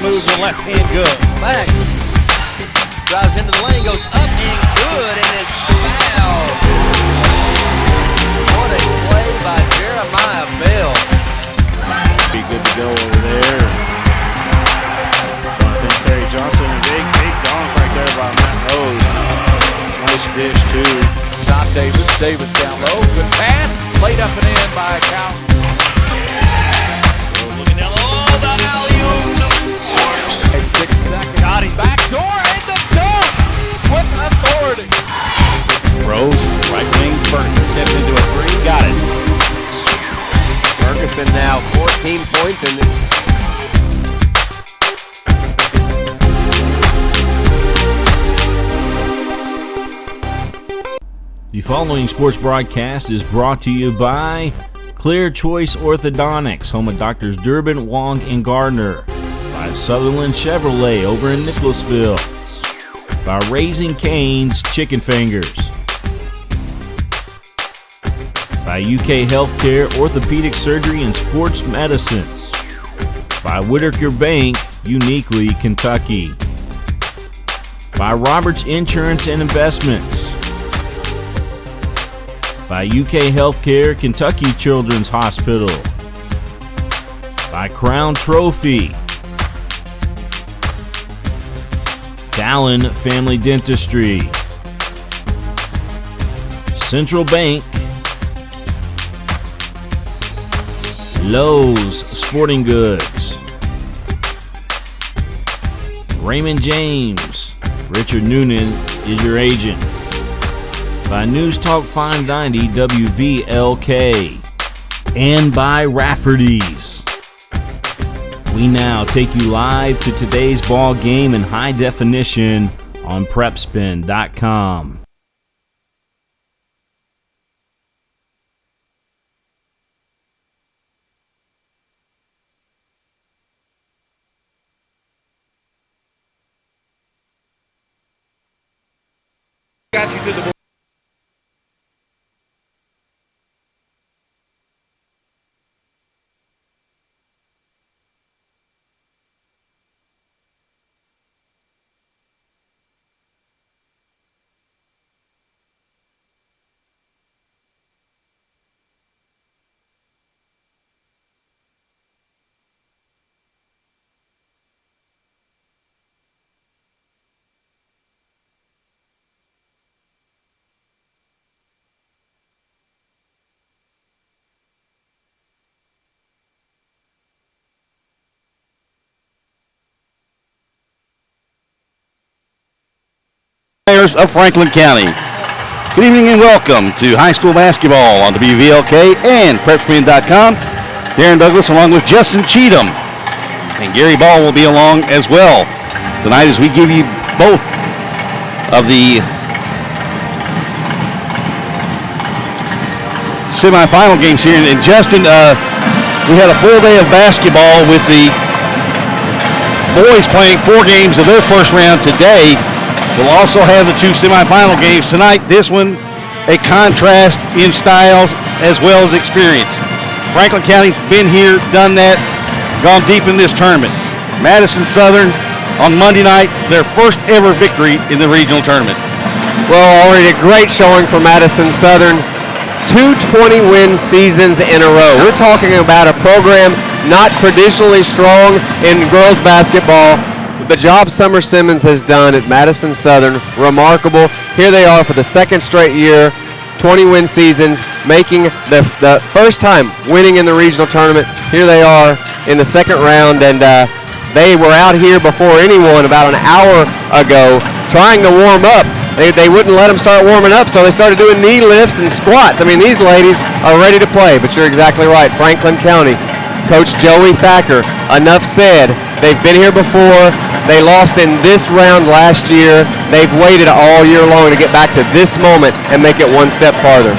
moves with left hand good. Back. Drives into the lane, goes up and good, and it's fouled. What a play by Jeremiah Bell. Be good to go over there. I think Terry Johnson, a big dunk right there by Matt Rose. Nice dish too. Tom Davis. Davis down low. Good pass. Played up and in by Cal. Looking down low. The alley-oop. 6 seconds. Got him. Back door and the dunk with authority. Rose, right wing. Ferguson steps into a three. Got it. Ferguson now 14 points in this. The following sports broadcast is brought to you by Clear Choice Orthodontics, home of Doctors Durbin, Wong, and Gardner. By Sutherland Chevrolet over in Nicholasville. By Raising Cane's Chicken Fingers. By UK Healthcare, Orthopedic Surgery, and Sports Medicine. By Whitaker Bank, uniquely Kentucky. By Roberts Insurance and Investments. By UK Healthcare, Kentucky Children's Hospital. By Crown Trophy. Dallin Family Dentistry. Central Bank. Lowe's Sporting Goods. Raymond James. Richard Noonan is your agent. By News Talk 590 WVLK. And by Rafferty's. We now take you live to today's ball game in high definition on PrepSpin.com. Got you to the of Franklin County. Good evening and welcome to high school basketball on WVLK and PrepSpin.com. Darren Douglas along with Justin Cheatham. And Gary Ball will be along as well tonight as we give you both of the semifinal games here. And Justin, we had a full day of basketball with the boys playing 4 games of their first round today. We'll also have the 2 semifinal games tonight. This one, a contrast in styles as well as experience. Franklin County's been here, done that, gone deep in this tournament. Madison Southern on Monday night, their first ever victory in the regional tournament. Well, already a great showing for Madison Southern. 2 20-win seasons in a row. We're talking about a program not traditionally strong in girls basketball. The job Summer Simmons has done at Madison Southern, remarkable. Here they are for the second straight year, 20-win seasons, making the first time winning in the regional tournament. Here they are in the second round, and they were out here before anyone about an hour ago trying to warm up. They wouldn't let them start warming up, so they started doing knee lifts and squats. I mean, these ladies are ready to play, but you're exactly right. Franklin County, Coach Joey Thacker, enough said. They've been here before. They lost in this round last year. They've waited all year long to get back to this moment and make it one step farther.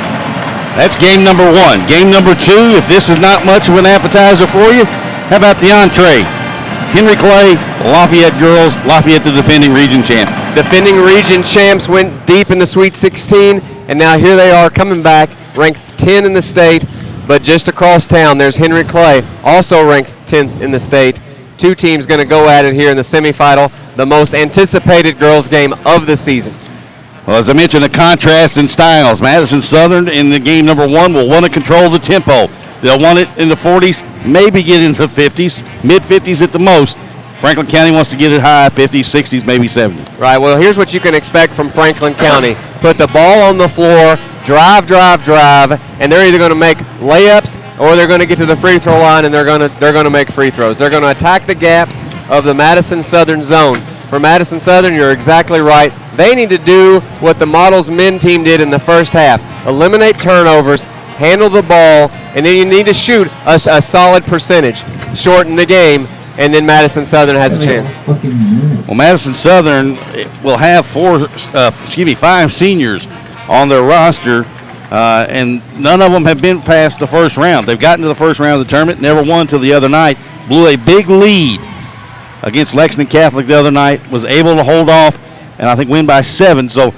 That's game number 1. Game number 2, if this is not much of an appetizer for you, how about the entree? Henry Clay, Lafayette girls, Lafayette the defending region champ. Defending region champs went deep in the Sweet 16, and now here they are coming back, ranked 10 in the state, but just across town there's Henry Clay, also ranked 10th in the state. two teams going to go at it here in the semifinal, the most anticipated girls game of the season. Well, as I mentioned, a contrast in styles. Madison Southern in the game number one will want to control the tempo. They'll want it in the 40s, maybe get into the 50s, mid-50s at the most. Franklin County wants to get it high, 50s, 60s, maybe 70s. Right, well, here's what you can expect from Franklin County. Put the ball on the floor, drive, and they're either going to make layups or they're going to get to the free throw line and they're going to make free throws. They're going to attack the gaps of the Madison Southern zone. For Madison Southern, you're exactly right. They need to do what the Models men team did in the first half. Eliminate turnovers, handle the ball, and then you need to shoot a solid percentage. Shorten the game, and then Madison Southern has a chance. Well, Madison Southern will have 5 seniors on their roster, and none of them have been past the first round. They've gotten to the first round of the tournament, never won until the other night, blew a big lead against Lexington Catholic the other night, was able to hold off and I think win by 7. So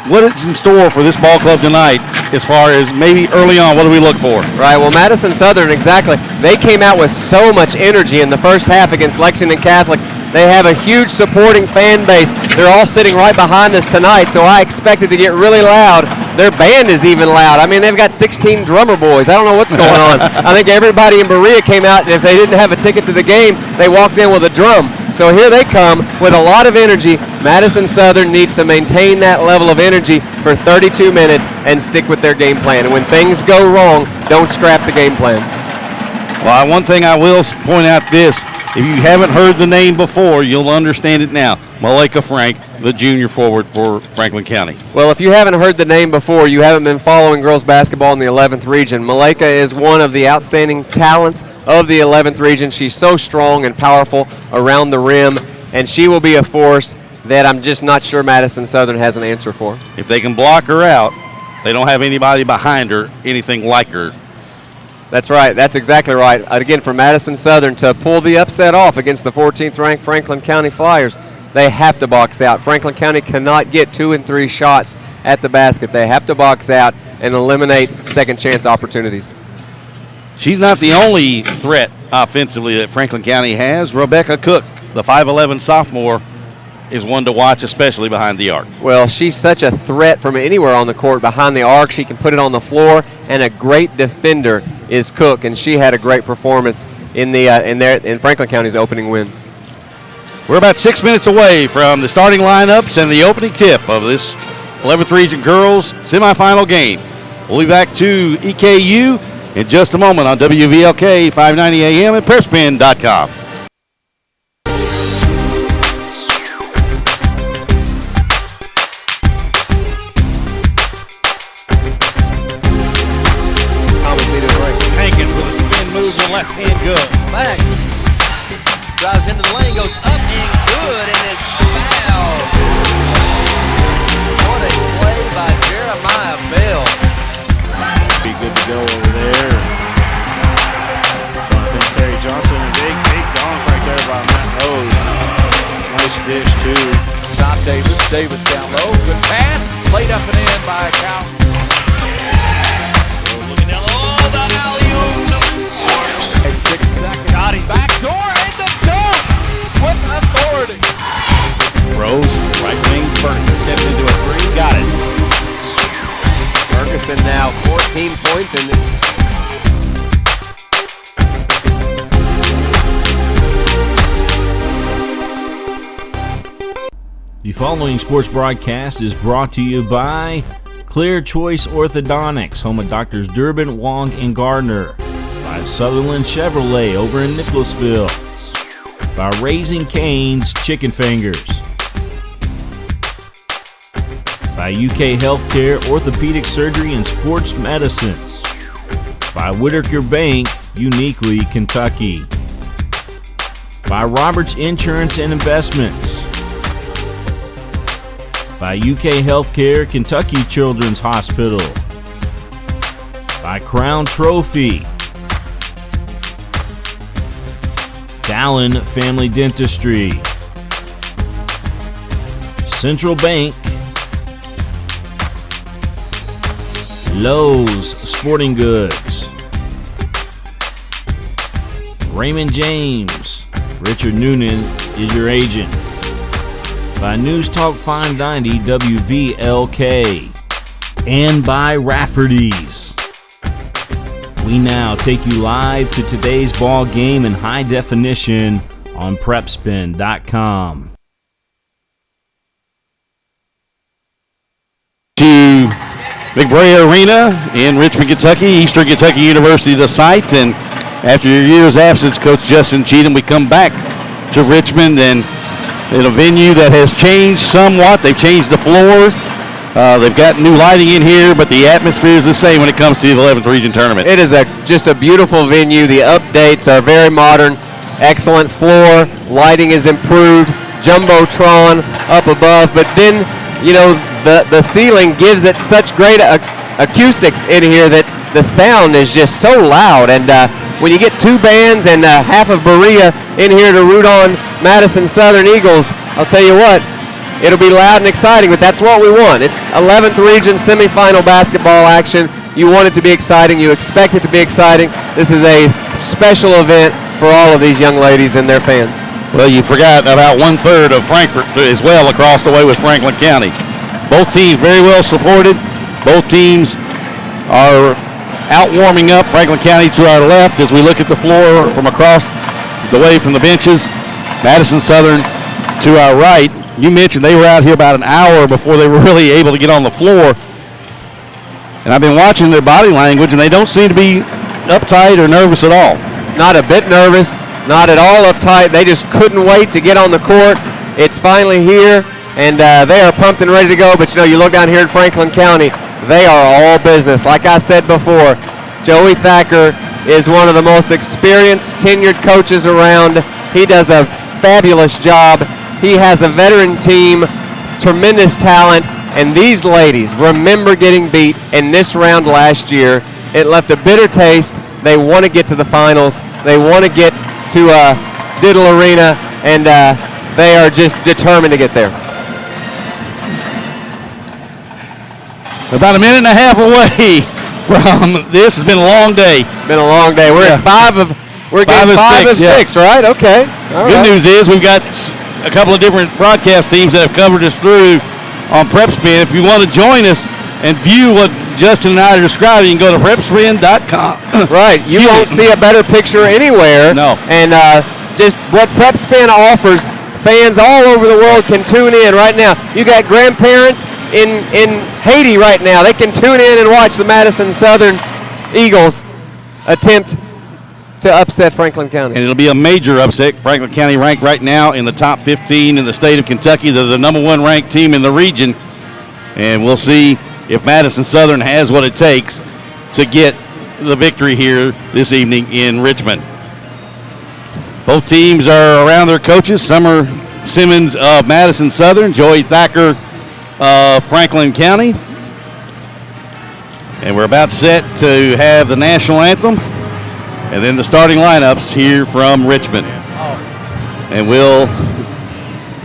what is in store for this ball club tonight as far as maybe early on? What do we look for? Right, well, Madison Southern, exactly. They came out with so much energy in the first half against Lexington Catholic. They have a huge supporting fan base. They're all sitting right behind us tonight, so I expect it to get really loud. Their band is even loud. I mean, they've got 16 drummer boys. I don't know what's going on. I think everybody in Berea came out, and if they didn't have a ticket to the game, they walked in with a drum. So here they come with a lot of energy. Madison Southern needs to maintain that level of energy for 32 minutes and stick with their game plan. And when things go wrong, don't scrap the game plan. Well, one thing I will point out this. If you haven't heard the name before, you'll understand it now. Malika Frank, the junior forward for Franklin County. Well, if you haven't heard the name before, you haven't been following girls basketball in the 11th region. Malika is one of the outstanding talents of the 11th region. She's so strong and powerful around the rim, and she will be a force that I'm just not sure Madison Southern has an answer for. If they can block her out, they don't have anybody behind her, anything like her. That's right. That's exactly right. Again, for Madison Southern to pull the upset off against the 14th-ranked Franklin County Flyers, they have to box out. Franklin County cannot get 2 and 3 shots at the basket. They have to box out and eliminate second chance opportunities. She's not the only threat offensively that Franklin County has. Rebecca Cook, the 5'11 sophomore, is one to watch, especially behind the arc. Well, she's such a threat from anywhere on the court behind the arc. She can put it on the floor, and a great defender is Cook, and she had a great performance in Franklin County's opening win. We're about 6 minutes away from the starting lineups and the opening tip of this 11th Region Girls semifinal game. We'll be back to EKU in just a moment on WVLK 590 AM and PrepSpin.com. Left hand good. Back. Drives into the lane, goes up and good, and it's fouled. What a play by Jeremiah Bell. Be good to go over there. I think Terry Johnson, a big dunk right there by Matt Rose. Nice dish, too. Tom Davis. Davis down low. Good pass. Played up and in by Cal. Looking down low. Oh, the alley-oop. 6 seconds. Got him back door and the dunk with authority. Rose, right wing, Ferguson steps into a 3, got it. Ferguson now 14 points in The following sports broadcast is brought to you by Clear Choice Orthodontics, home of Doctors Durbin, Wong, and Gardner. By Sutherland Chevrolet over in Nicholasville. By Raising Cane's Chicken Fingers. By UK Healthcare Orthopedic Surgery and Sports Medicine. By Whitaker Bank, uniquely Kentucky. By Roberts Insurance and Investments. By UK Healthcare Kentucky Children's Hospital. By Crown Trophy. Dallin Family Dentistry. Central Bank. Lowe's Sporting Goods. Raymond James. Richard Noonan is your agent. By News Talk 590 WVLK. And by Rafferty's. We now take you live to today's ball game in high definition on PrepSpin.com. To McBray Arena in Richmond, Kentucky, Eastern Kentucky University, the site. And after a year's absence, Coach Justin Cheatham, we come back to Richmond and in a venue that has changed somewhat. They've changed the floor. They've got new lighting in here, but the atmosphere is the same when it comes to the 11th Region Tournament. It is just a beautiful venue. The updates are very modern. Excellent floor. Lighting is improved. Jumbotron up above. But then, you know, the ceiling gives it such great acoustics in here that the sound is just so loud. And when you get two bands and half of Berea in here to root on Madison Southern Eagles, I'll tell you what, it'll be loud and exciting, but that's what we want. It's 11th Region semifinal basketball action. You want it to be exciting. You expect it to be exciting. This is a special event for all of these young ladies and their fans. Well, you forgot about 1/3 of Frankfort as well across the way with Franklin County. Both teams very well supported. Both teams are out warming up. Franklin County to our left as we look at the floor from across the way from the benches. Madison Southern to our right. You mentioned they were out here about an hour before they were really able to get on the floor. And I've been watching their body language, and they don't seem to be uptight or nervous at all. Not a bit nervous, not at all uptight. They just couldn't wait to get on the court. It's finally here, and they are pumped and ready to go. But, you know, you look down here in Franklin County, they are all business. Like I said before, Joey Thacker is one of the most experienced, tenured coaches around. He does a fabulous job. He has a veteran team, tremendous talent, and these ladies remember getting beat in this round last year. It left a bitter taste. They want to get to the finals. They want to get to Diddle Arena, and they are just determined to get there. About a minute and a half away from this. Has been a long day. Been a long day. We're at five of six, right? Okay. All Good right. news is we've got a couple of different broadcast teams that have covered us through on PrepSpin. If you want to join us and view what Justin and I are describing, you can go to PrepSpin.com. Right. You won't see a better picture anywhere. No. And just what PrepSpin offers, fans all over the world can tune in right now. You got grandparents in Haiti right now. They can tune in and watch the Madison Southern Eagles attempt to upset Franklin County. And it'll be a major upset. Franklin County ranked right now in the top 15 in the state of Kentucky. They're the number one ranked team in the region. And we'll see if Madison Southern has what it takes to get the victory here this evening in Richmond. Both teams are around their coaches. Summer Simmons of Madison Southern, Joey Thacker of Franklin County. And we're about set to have the national anthem and then the starting lineups here from Richmond. And we're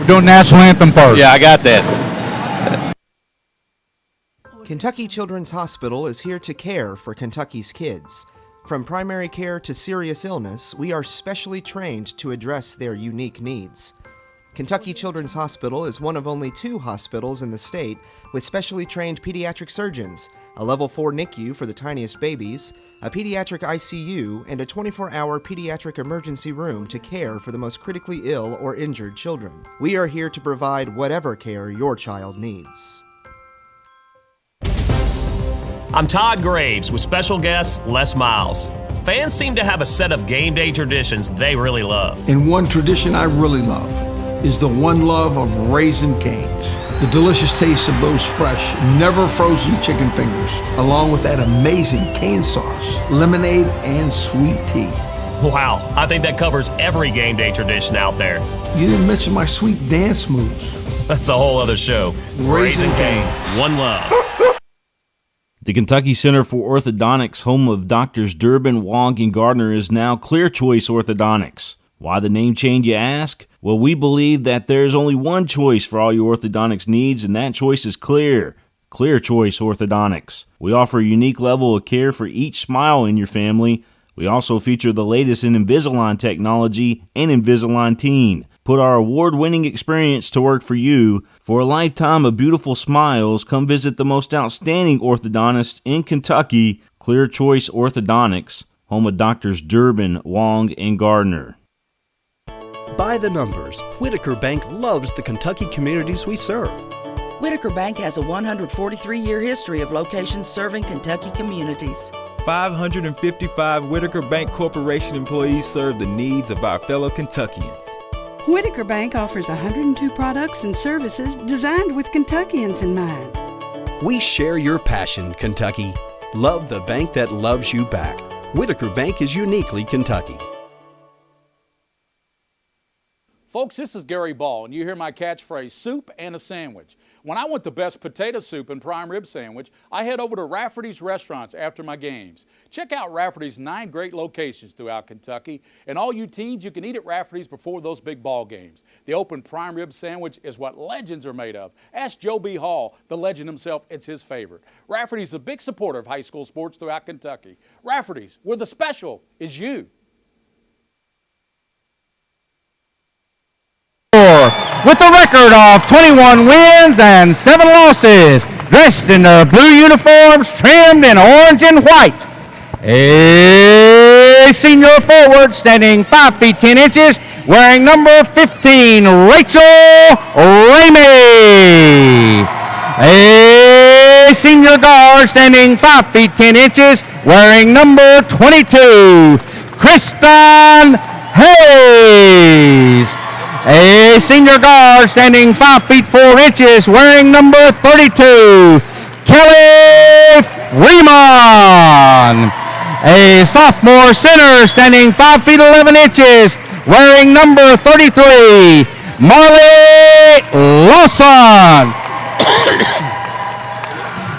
doing national anthem first. Yeah, I got that. Kentucky Children's Hospital is here to care for Kentucky's kids. From primary care to serious illness, we are specially trained to address their unique needs. Kentucky Children's Hospital is one of only 2 hospitals in the state with specially trained pediatric surgeons, a level 4 NICU for the tiniest babies, a pediatric ICU, and a 24-hour pediatric emergency room to care for the most critically ill or injured children. We are here to provide whatever care your child needs. I'm Todd Graves with special guest Les Miles. Fans seem to have a set of game day traditions they really love. And one tradition I really love is the one love of Raising Cane's. The delicious taste of those fresh, never frozen chicken fingers, along with that amazing cane sauce, lemonade, and sweet tea. Wow, I think that covers every game day tradition out there. You didn't mention my sweet dance moves. That's a whole other show. Raising Cane's, one love. The Kentucky Center for Orthodontics, home of Doctors Durbin, Wong, and Gardner, is now Clear Choice Orthodontics. Why the name change, you ask? Well, we believe that there's only one choice for all your orthodontics needs, and that choice is clear. Clear Choice Orthodontics. We offer a unique level of care for each smile in your family, We also feature the latest in Invisalign technology and Invisalign Teen. Put our award-winning experience to work for you. For a lifetime of beautiful smiles, come visit the most outstanding orthodontist in Kentucky, Clear Choice Orthodontics, home of Doctors Durbin, Wong, and Gardner. By the numbers, Whitaker Bank loves the Kentucky communities we serve. Whitaker Bank has a 143-year history of locations serving Kentucky communities. 555 Whitaker Bank Corporation employees serve the needs of our fellow Kentuckians. Whitaker Bank offers 102 products and services designed with Kentuckians in mind. We share your passion, Kentucky. Love the bank that loves you back. Whitaker Bank is uniquely Kentucky. Folks, this is Gary Ball, and you hear my catchphrase, soup and a sandwich. When I want the best potato soup and prime rib sandwich, I head over to Rafferty's Restaurants after my games. Check out Rafferty's 9 great locations throughout Kentucky, and all you teens, you can eat at Rafferty's before those big ball games. The open prime rib sandwich is what legends are made of. Ask Joe B. Hall, the legend himself, it's his favorite. Rafferty's a big supporter of high school sports throughout Kentucky. Rafferty's, where the special is you. With a record of 21 wins and 7 losses, dressed in their blue uniforms trimmed in orange and white. A senior forward standing 5 feet 10 inches, wearing number 15, Rachel Ramey. A senior guard standing 5 feet 10 inches, wearing number 22, Kristen Hayes. A senior guard standing 5 feet 4 inches, wearing number 32, Kelly Freeman. A sophomore center standing 5 feet 11 inches, wearing number 33, Marley Lawson.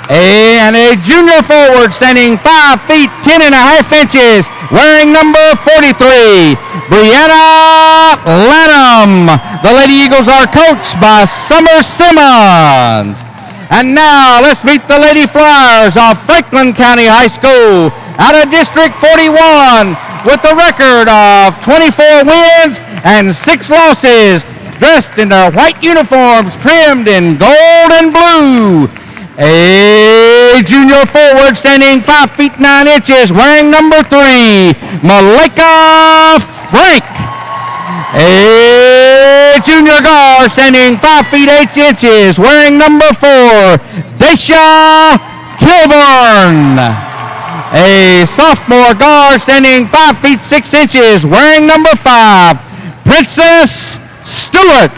And a junior forward standing 5 feet 10 and a half inches, wearing number 43, Brianna Lanham. The Lady Eagles are coached by Summer Simmons. And now let's meet the Lady Flyers of Franklin County High School out of District 41 with a record of 24 wins and 6 losses, dressed in their white uniforms trimmed in gold and blue. A junior forward standing 5 feet 9 inches, wearing number 3, Malika Frank. A junior guard standing 5 feet 8 inches, wearing number 4, Daisha Kilburn. A sophomore guard standing 5 feet 6 inches, wearing number 5, Princess Stewart.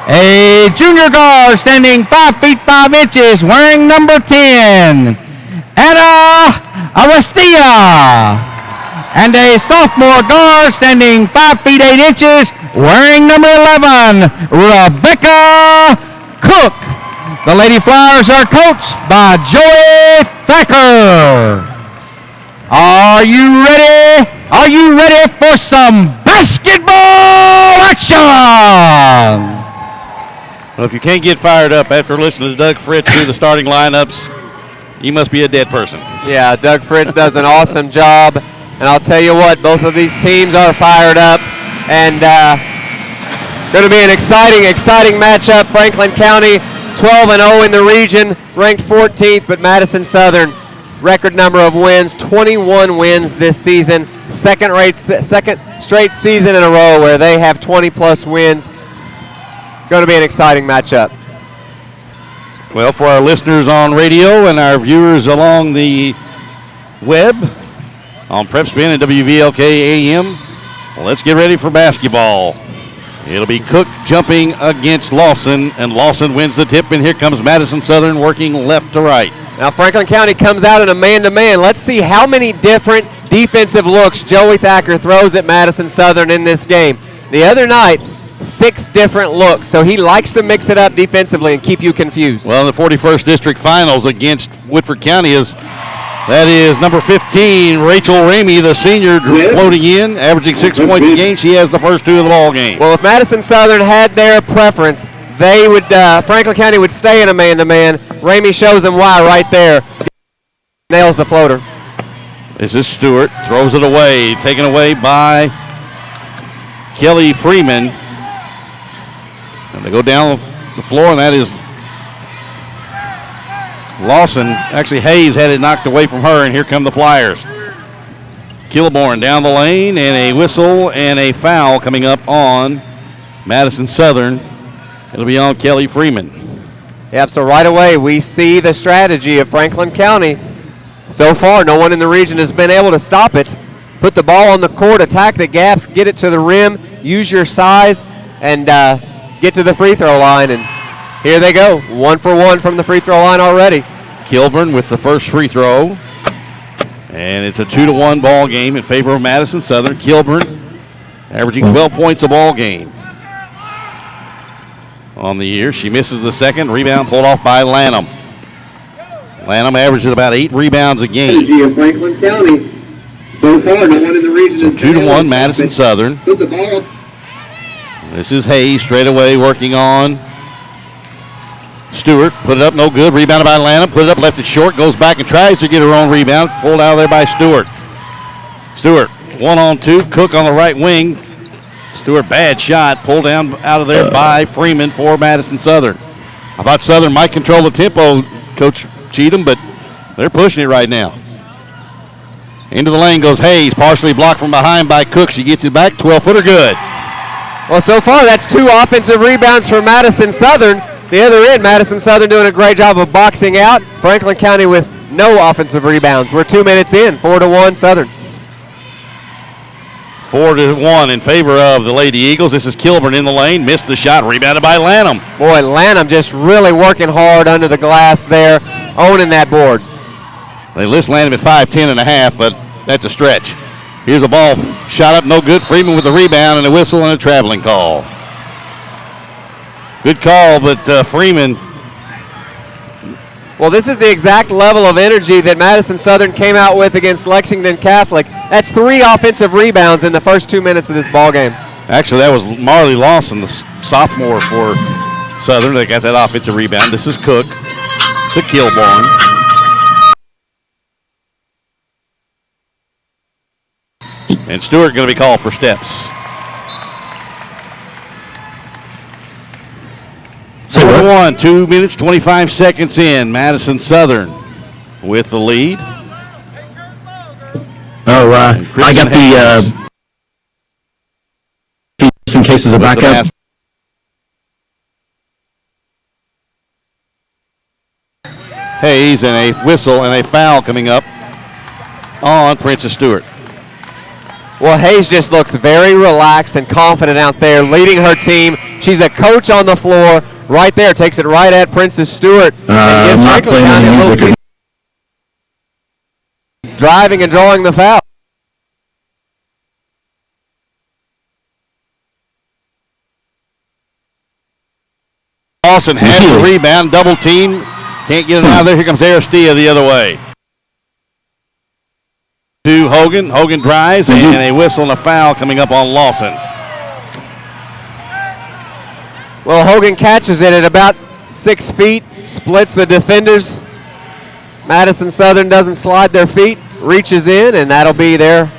A junior guard standing 5 feet 5 inches, wearing number 10, Anna Arestia. And a sophomore guard standing 5 feet 8 inches, wearing number 11, Rebecca Cook. The Lady Flyers are coached by Joey Thacker. Are you ready? Are you ready for some basketball action? Well, if you can't get fired up after listening to Doug Fritz do the starting lineups, you must be a dead person. Yeah, Doug Fritz does an awesome job. And I'll tell you what, both of these teams are fired up. And going to be an exciting matchup. Franklin County 12-0 in the region, ranked 14th, but Madison Southern, record number of wins, 21 wins this season. Second straight season in a row where they have 20-plus wins. Going to be an exciting matchup. Well, for our listeners on radio and our viewers along the web on PrepSpin and WVLK AM, let's get ready for basketball. It'll be Cook jumping against Lawson, and Lawson wins the tip, and here comes Madison Southern working left to right. Now Franklin County comes out in a man-to-man. Let's see how many different defensive looks Joey Thacker throws at Madison Southern in this game. The other night, 6 different looks, so he likes to mix it up defensively and keep you confused. Well, in the 41st District Finals against Woodford County that is number 15, Rachel Ramey, the senior, floating in, averaging 6 points a game. She has the first 2 of the ball game. Well, if Madison Southern had their preference, they would Franklin County would stay in a man-to-man. Ramey shows them why right there. Nails the floater. This is Stewart, throws it away, taken away by Kelly Freeman. And they go down the floor, and that is Lawson. Actually, Hayes had it knocked away from her, and here come the Flyers. Kilborn down the lane, and a whistle and a foul coming up on Madison Southern. It'll be on Kelly Freeman. Yep, so right away we see the strategy of Franklin County. So far, no one in the region has been able to stop it. Put the ball on the court, attack the gaps, get it to the rim, use your size, and get to the free throw line. And here they go, 1 for 1 from the free throw line already. Kilburn with the first free throw. And it's a 2-1 ball game in favor of Madison Southern. Kilburn averaging 12 points a ball game on the year. She misses the second. Rebound pulled off by Lanham. Lanham averages about 8 rebounds a game. Franklin County. So far, no one in the region. So 2-1 Madison Southern. Put the ball. This is Hayes straight away working on Stewart. Put it up, no good. Rebounded by Lanham. Put it up, left it short. Goes back and tries to get her own rebound. Pulled out of there by Stewart. Stewart 1-on-2. Cook on the right wing. Stewart, bad shot. Pulled down out of there by Freeman for Madison Southern. I thought Southern might control the tempo, Coach Cheatham, but they're pushing it right now. Into the lane goes Hayes, partially blocked from behind by Cook. She gets it back, 12-footer good. Well, so far that's 2 offensive rebounds for Madison Southern. The other end, Madison Southern doing a great job of boxing out. Franklin County with no offensive rebounds. We're 2 minutes in, 4-1 Southern. 4-1 in favor of the Lady Eagles. This is Kilburn in the lane, missed the shot, rebounded by Lanham. Boy, Lanham just really working hard under the glass there, owning that board. They list Lanham at 5'10 and a half, but that's a stretch. Here's a ball shot up, no good. Freeman with the rebound and a whistle and a traveling call. Good call, but Freeman. Well, this is the exact level of energy that Madison Southern came out with against Lexington Catholic. That's 3 offensive rebounds in the first 2 minutes of this ball game. Actually, that was Marley Lawson, the sophomore for Southern. They got that offensive rebound. This is Cook to Kilborn. And Stewart going to be called for steps. 4-1, 2 minutes, 25 seconds in. Madison Southern with the lead. Oh, I got the in cases of backup. Hayes and a whistle and a foul coming up on Princess Stewart. Well, Hayes just looks very relaxed and confident out there, leading her team. She's a coach on the floor right there, takes it right at Princess Stewart. And gives not playing any music. Driving and drawing the foul. Lawson has the rebound, double team. Can't get it out of there. Here comes Aristia the other way. To Hogan. Hogan drives, and a whistle and a foul coming up on Lawson. Well, Hogan catches it at about 6 feet, splits the defenders. Madison Southern doesn't slide their feet, reaches in, and that'll be their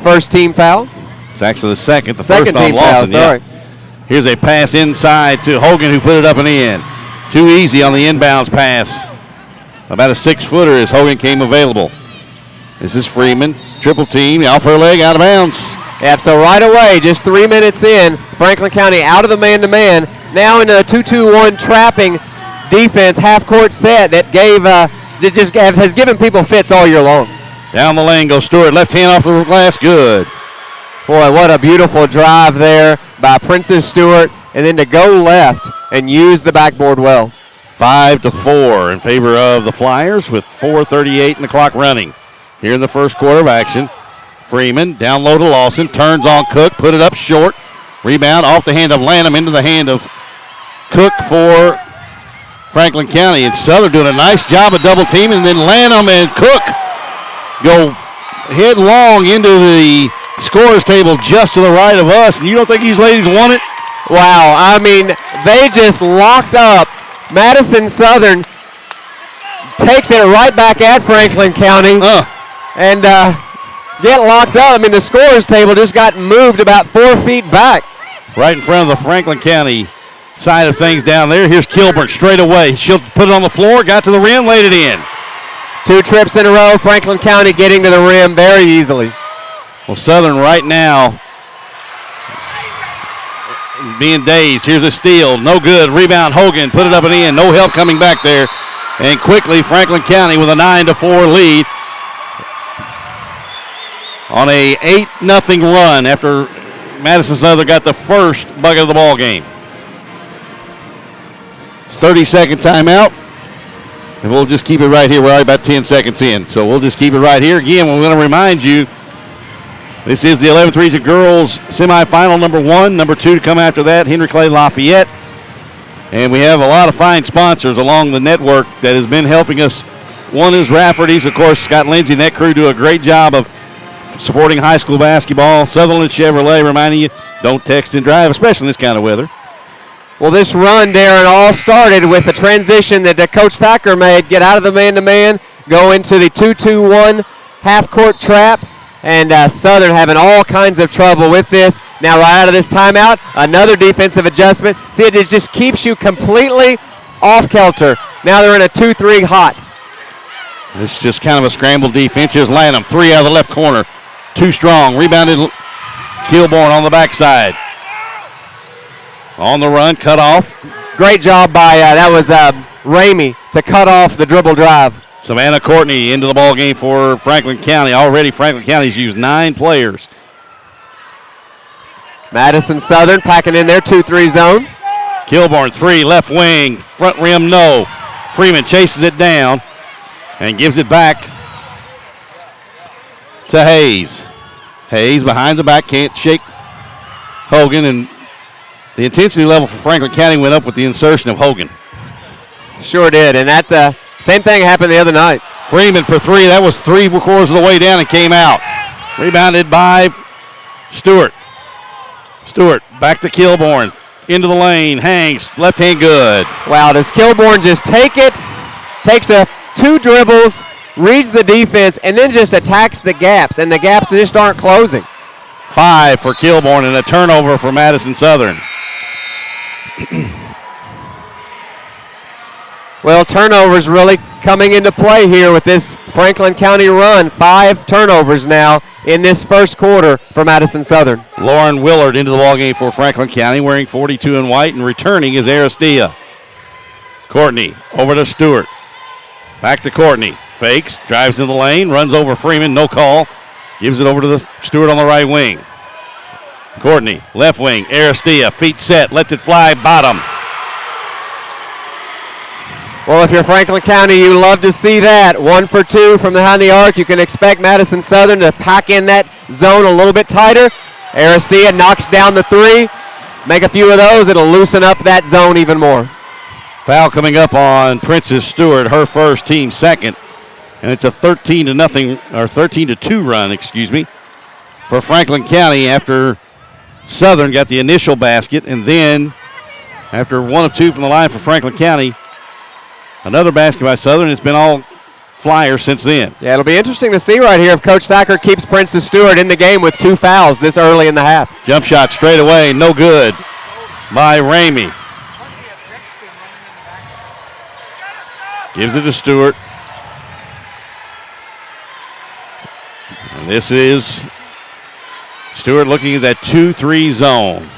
first team foul. It's actually the second. The second first on team Lawson. foul, sorry. Yeah. Here's a pass inside to Hogan, who put it up and in. Too easy on the inbounds pass. About a 6-footer as Hogan came available. This is Freeman, triple team, off her leg, out of bounds. Yep, so right away, just 3 minutes in, Franklin County out of the man-to-man, now in a 2-2-1 trapping defense, half-court set that has given people fits all year long. Down the lane goes Stewart, left hand off the glass, good. Boy, what a beautiful drive there by Princess Stewart, and then to go left and use the backboard well. 5-4 in favor of the Flyers with 4:38 in the clock running. Here in the first quarter of action, Freeman down low to Lawson, turns on Cook, put it up short. Rebound off the hand of Lanham into the hand of Cook for Franklin County. And Southern doing a nice job of double teaming, and then Lanham and Cook go headlong into the scorer's table just to the right of us. And you don't think these ladies want it? Wow, I mean, they just locked up. Madison Southern takes it right back at Franklin County. and get locked up. I mean, the scores table just got moved about 4 feet back. Right in front of the Franklin County side of things down there. Here's Kilburn straight away. She'll put it on the floor, got to the rim, laid it in. 2 trips in a row, Franklin County getting to the rim very easily. Well, Southern right now being dazed. Here's a steal. No good. Rebound, Hogan. Put it up and in. No help coming back there. And quickly, Franklin County with a 9-4 lead on a 8-0 run after Madison Southern got the first bucket of the ball game. It's 30-second timeout. And we'll just keep it right here. We're already about 10 seconds in. So we'll just keep it right here. Again, we're going to remind you, this is the 11th Region Girls semifinal, number 1. Number 2 to come after that, Henry Clay Lafayette. And we have a lot of fine sponsors along the network that has been helping us. One is Rafferty's. Of course, Scott Lindsay and that crew do a great job of supporting high school basketball. Sutherland Chevrolet reminding you, don't text and drive, especially in this kind of weather. Well, this run, Darren, all started with the transition that Coach Thacker made. Get out of the man-to-man, go into the 2-2-1 half-court trap. And Southern having all kinds of trouble with this. Now right out of this timeout, another defensive adjustment. See, it just keeps you completely off kilter. Now they're in a 2-3 hot. This is just kind of a scramble defense. Here's Lanham, 3 out of the left corner. Too strong. Rebounded Kilborn on the backside. On the run, cut off. Great job by, that was Ramey to cut off the dribble drive. Savannah Courtney into the ball game for Franklin County. Already Franklin County's used 9 players. Madison Southern packing in their 2-3 zone. Kilborn, 3, left wing, front rim, no. Freeman chases it down and gives it back to Hayes. Hayes behind the back, can't shake Hogan, and the intensity level for Franklin County went up with the insertion of Hogan. Sure did, and that same thing happened the other night. Freeman for 3. That was 3/4 of the way down and came out. Rebounded by Stewart. Stewart back to Kilborn. Into the lane. Hangs. Left hand good. Wow, does Kilborn just take it? Takes 2 dribbles, reads the defense, and then just attacks the gaps, and the gaps just aren't closing. 5 for Kilborn and a turnover for Madison Southern. Well, turnovers really coming into play here with this Franklin County run. 5 turnovers now in this first quarter for Madison Southern. Lauren Willard into the ballgame for Franklin County, wearing 42 in white, and returning is Aristia. Courtney over to Stewart. Back to Courtney. Fakes, drives in the lane, runs over Freeman, no call. Gives it over to the Stewart on the right wing. Courtney, left wing, Aristia, feet set, lets it fly, bottom. Well, if you're Franklin County, you love to see that. 1 for 2 from behind the arc. You can expect Madison Southern to pack in that zone a little bit tighter. Aristia knocks down the 3. Make a few of those, it'll loosen up that zone even more. Foul coming up on Princess Stewart, her first, team second. And it's a 13-2 run, excuse me, for Franklin County after Southern got the initial basket, and then after 1 of 2 from the line for Franklin County, another basket by Southern. It's been all Flyers since then. Yeah, it'll be interesting to see right here if Coach Thacker keeps Princess Stewart in the game with 2 fouls this early in the half. Jump shot straight away, no good by Ramey. Gives it to Stewart. And this is Stewart looking at that 2-3 zone.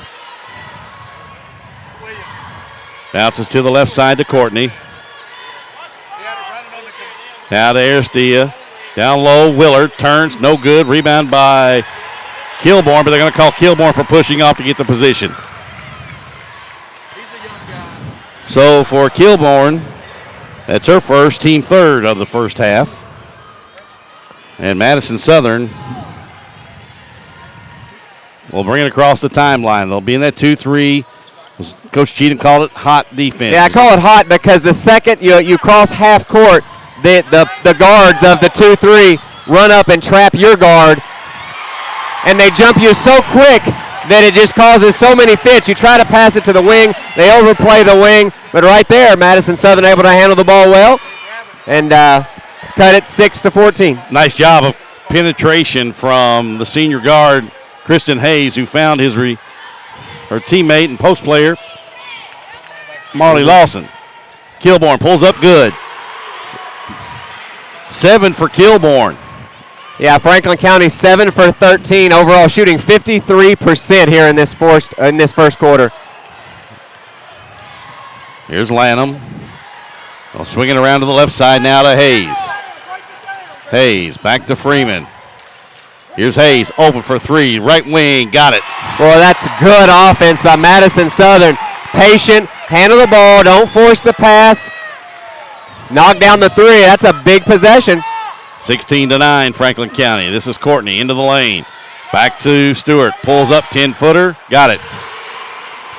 Bounces to the left side to Courtney. Now to Aristia. Down low, Willard turns, no good. Rebound by Kilborn, but they're going to call Kilborn for pushing off to get the position. So for Kilborn, that's her first, team third of the first half. And Madison Southern will bring it across the timeline. They'll be in that 2-3. Coach Cheatham called it hot defense. Yeah, I call it hot because the second you cross half court, the guards of the 2-3 run up and trap your guard, and they jump you so quick that it just causes so many fits. You try to pass it to the wing, they overplay the wing, but right there, Madison Southern able to handle the ball well and cut it 6-14. Nice job of penetration from the senior guard, Kristen Hayes, who found her teammate and post player, Marley Lawson. Kilborn pulls up good. 7 for Kilborn. Yeah, Franklin County 7 for 13 overall, shooting 53% here in this first quarter. Here's Lanham. Swinging around to the left side now to Hayes. Hayes back to Freeman. Here's Hayes, open for 3, right wing, got it. Well, that's good offense by Madison Southern. Patient, handle the ball, don't force the pass. Knock down the 3, that's a big possession. 16-9, Franklin County. This is Courtney into the lane. Back to Stewart, pulls up 10-footer, got it.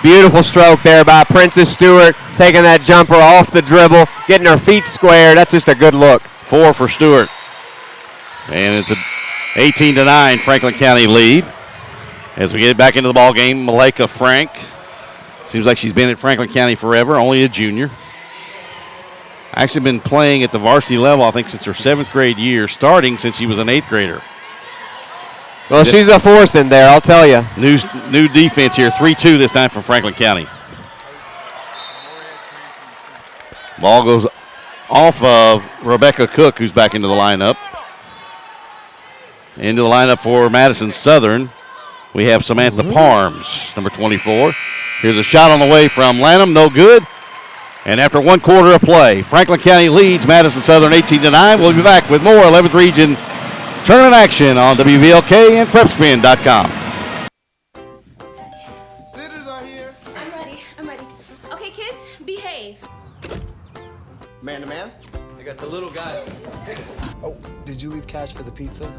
Beautiful stroke there by Princess Stewart, taking that jumper off the dribble, getting her feet square. That's just a good look. 4 for Stewart. And it's an 18-9 Franklin County lead. As we get back into the ball game, Malika Frank. Seems like she's been at Franklin County forever, only a junior. Actually been playing at the varsity level, I think, since her 7th grade year, starting since she was an 8th grader. Well, she's a force in there, I'll tell you. New defense here, 3-2 this time from Franklin County. Ball goes off of Rebecca Cook, who's back into the lineup. Into the lineup for Madison Southern, we have Samantha Parms, number 24. Here's a shot on the way from Lanham, no good. And after 1 quarter of play, Franklin County leads Madison Southern 18-9. We'll be back with more 11th Region tournament action on WVLK and PrepSpin.com. I'm ready. Okay, kids, behave. Man to man? I got the little guy. Oh, did you leave cash for the pizza?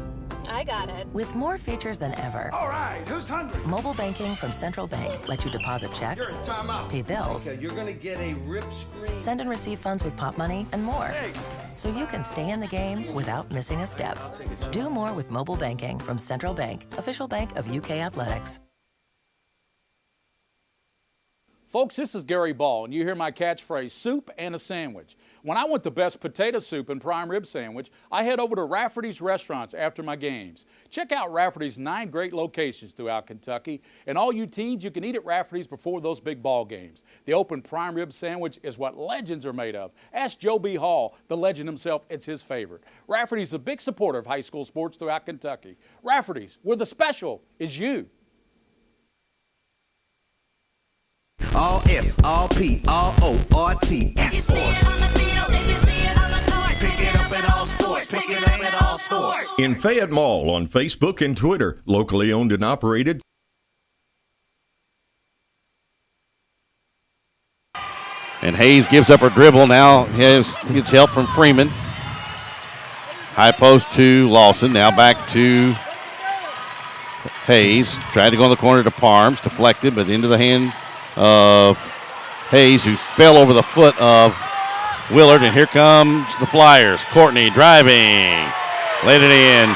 I got it. With more features than ever. All right, who's hungry? Mobile banking from Central Bank lets you deposit checks, You're in timeout. pay bills, Okay, you're gonna get a rip screen. send and receive funds with Pop Money, and more. So you can stay in the game without missing a step. Do more with mobile banking from Central Bank, official bank of UK Athletics. Folks, this is Gary Ball, and you hear my catchphrase, soup and a sandwich. When I want the best potato soup and prime rib sandwich, I head over to Rafferty's Restaurants after my games. Check out Rafferty's 9 great locations throughout Kentucky, and all you teens, you can eat at Rafferty's before those big ball games. The open prime rib sandwich is what legends are made of. Ask Joe B. Hall, the legend himself, it's his favorite. Rafferty's a big supporter of high school sports throughout Kentucky. Rafferty's, where the special is you. All S, all P, all O, R-T, S Sports. Pick it up at all sports. Pick it up at all sports. In Fayette Mall on Facebook and Twitter, locally owned and operated. And Hayes gives up her dribble. Now gets help from Freeman. High post to Lawson. Now back to Hayes. Tried to go in the corner to Parms. Deflected, but into the hand of Hayes, who fell over the foot of Willard. And here comes the Flyers. Courtney driving. Laid it in.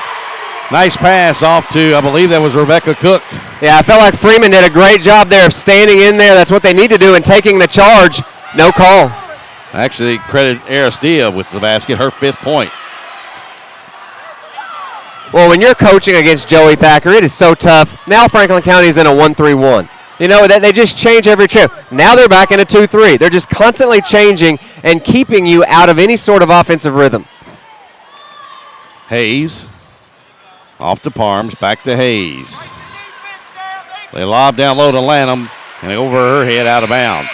Nice pass off to, I believe that was Rebecca Cook. Yeah, I felt like Freeman did a great job there of standing in there. That's what they need to do and taking the charge. No call. Actually, credit Aristia with the basket, her 5th point. Well, when you're coaching against Joey Thacker, it is so tough. Now Franklin County's in a 1-3-1. You know, they just change every trip. Now they're back in a 2-3. They're just constantly changing and keeping you out of any sort of offensive rhythm. Hayes off to Parms, back to Hayes. They lob down low to Lanham, and over her head out of bounds.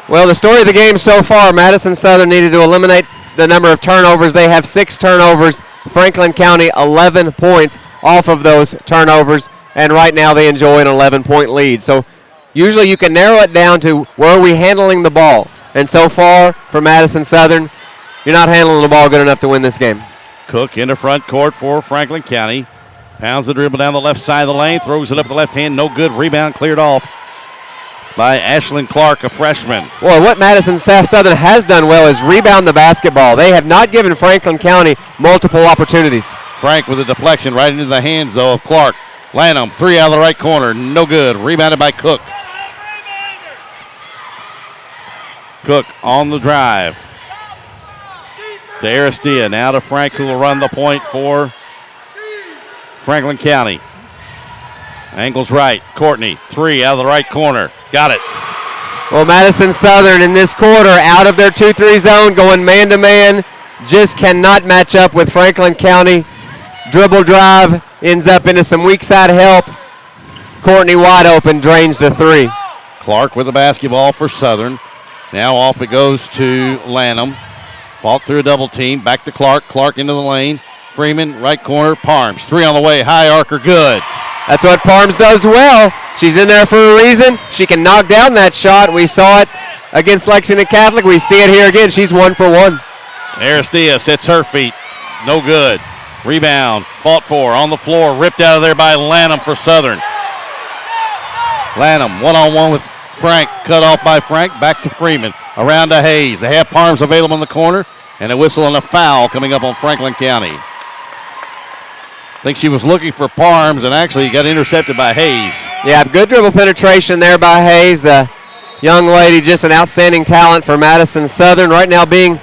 Well, the story of the game so far, Madison Southern needed to eliminate the number of turnovers. They have 6 turnovers. Franklin County 11 points off of those turnovers, and right now they enjoy an 11-point lead. So usually you can narrow it down to where are we handling the ball. And so far for Madison Southern, you're not handling the ball good enough to win this game. Cook into front court for Franklin County. Pounds the dribble down the left side of the lane, throws it up the left hand, no good. Rebound cleared off by Ashlyn Clark, a freshman. Well, what Madison Southern has done well is rebound the basketball. They have not given Franklin County multiple opportunities. Frank with a deflection right into the hands, though, of Clark. Lanham, 3 out of the right corner, no good. Rebounded by Cook. Cook on the drive. to Aristea. Now to Frank, who will run the point for Franklin County. Angles right. Courtney, 3 out of the right corner. Got it. Well, Madison Southern in this quarter out of their 2-3 zone, going man-to-man. Just cannot match up with Franklin County. Dribble drive ends up into some weak side help. Courtney wide open, drains the 3. Clark with the basketball for Southern. Now off it goes to Lanham. Fought through a double team. Back to Clark. Clark into the lane. Freeman, right corner. Parms, 3 on the way. High archer, good. That's what Parms does well. She's in there for a reason. She can knock down that shot. We saw it against Lexington Catholic. We see it here again. She's 1 for 1. Aristea sets her feet. No good. Rebound. Fought for. On the floor. Ripped out of there by Lanham for Southern. Lanham one-on-one with Frank. Cut off by Frank. Back to Freeman. Around to Hayes. They have Parms available in the corner. And a whistle and a foul coming up on Franklin County. I think she was looking for Parms and actually got intercepted by Hayes. Yeah, good dribble penetration there by Hayes. Young lady, just an outstanding talent for Madison Southern. Right now being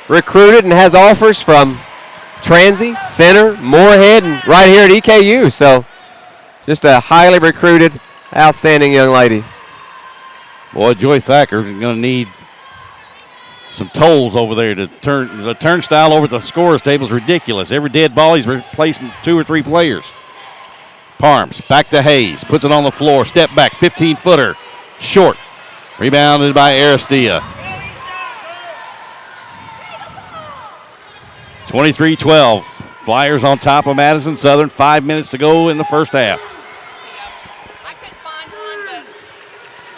recruited and has offers from Transy, Center, Moorhead, and right here at EKU. So just a highly recruited, outstanding young lady. Boy, Joy Thacker is going to need some tolls over there to turn. The turnstile over at the scorer's table is ridiculous. Every dead ball, he's replacing 2 or 3 players. Parms back to Hayes. Puts it on the floor. Step back. 15-footer. Short. Rebounded by Aristea. 23-12. Flyers on top of Madison Southern. 5 minutes to go in the first half.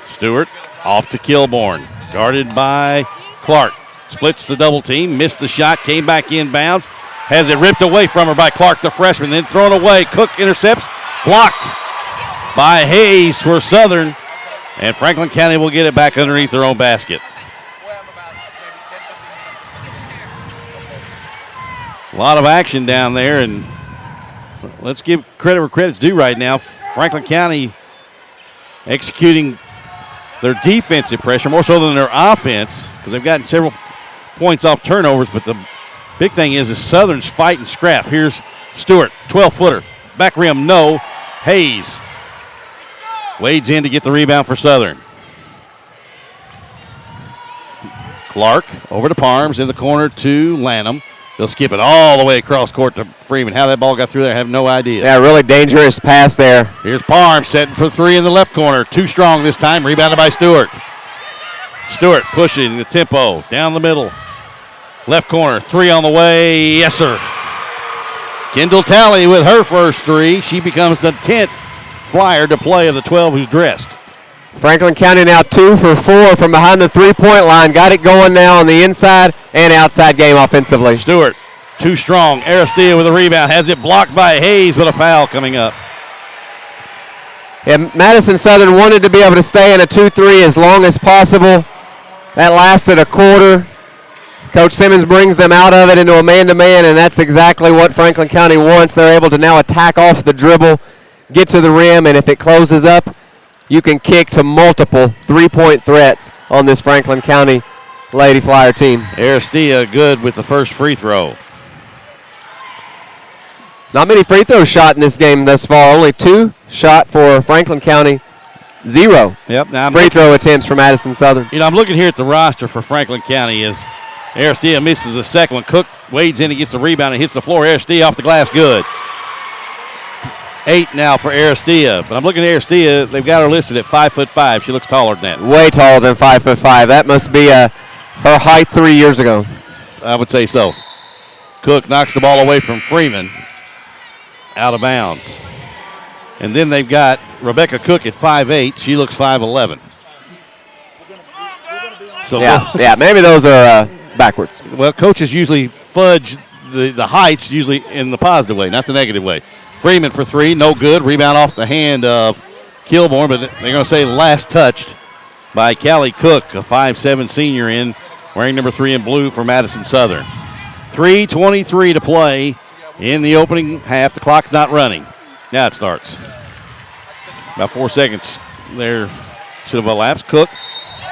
Stewart off to Kilborn. Guarded by Clark. Splits the double team. Missed the shot. Came back inbounds. Has it ripped away from her by Clark, the freshman. Then thrown away. Cook intercepts. Blocked by Hayes for Southern. And Franklin County will get it back underneath their own basket. A lot of action down there, and let's give credit where credit's due right now. Franklin County executing their defensive pressure more so than their offense, because they've gotten several points off turnovers, but the big thing is Southern's fight and scrap. Here's Stewart, 12-footer. Back rim, no. Hayes wades in to get the rebound for Southern. Clark over to Parms in the corner to Lanham. They'll skip it all the way across court to Freeman. How that ball got through there, I have no idea. Yeah, really dangerous pass there. Here's Parms setting for 3 in the left corner. Too strong this time. Rebounded by Stewart. Stewart pushing the tempo down the middle. Left corner, 3 on the way. Yes, sir. Kendall Talley with her first 3. She becomes the 10th Flyer to play of the 12 who's dressed. Franklin County now 2 for 4 from behind the three-point line. Got it going now on the inside and outside game offensively. Stewart, too strong. Aristea with a rebound. Has it blocked by Hayes, but a foul coming up. Yeah, Madison Southern wanted to be able to stay in a 2-3 as long as possible. That lasted a quarter. Coach Simmons brings them out of it into a man-to-man, and that's exactly what Franklin County wants. They're able to now attack off the dribble, get to the rim, and if it closes up, you can kick to multiple three-point threats on this Franklin County Lady Flyer team. Aristea good with the first free throw. Not many free throws shot in this game thus far. Only 2 shot for Franklin County. 0 Yep. Now free throw attempts for Madison Southern. You know, I'm looking here at the roster for Franklin County as Aristea misses the second one. Cook wades in and gets the rebound and hits the floor. Aristea off the glass, good. 8 now for Aristea. But I'm looking at Aristea. They've got her listed at 5'5". She looks taller than that. Way taller than 5'5". That must be her height 3 years ago. I would say so. Cook knocks the ball away from Freeman. Out of bounds. And then they've got Rebecca Cook at 5'8". She looks 5'11". So yeah, maybe those are backwards. Well, coaches usually fudge the heights usually in the positive way, not the negative way. Freeman for 3, no good. Rebound off the hand of Kilborn, but they're going to say last touched by Callie Cook, a 5'7" senior wearing number 3 in blue for Madison Southern. 3:23 to play in the opening half. The clock's not running. Now it starts. About 4 seconds there should have elapsed. Cook,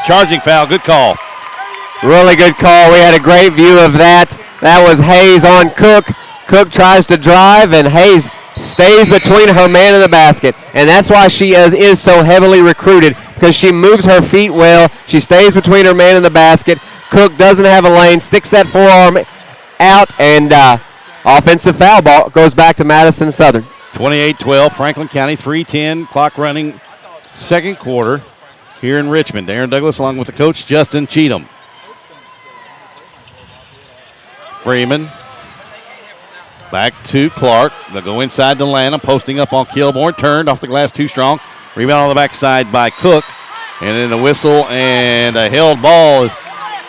charging foul, good call. Really good call. We had a great view of that. That was Hayes on Cook. Cook tries to drive, and Hayes stays between her man and the basket. And that's why she is so heavily recruited, because she moves her feet well. She stays between her man and the basket. Cook doesn't have a lane, sticks that forearm out, and offensive foul ball goes back to Madison Southern. 28-12, Franklin County, 3:10, clock running, second quarter here in Richmond. Aaron Douglas along with the coach, Justin Cheatham. Freeman back to Clark. They'll go inside to Lanham, posting up on Kilborn, turned off the glass too strong. Rebound on the backside by Cook, and then a whistle and a held ball.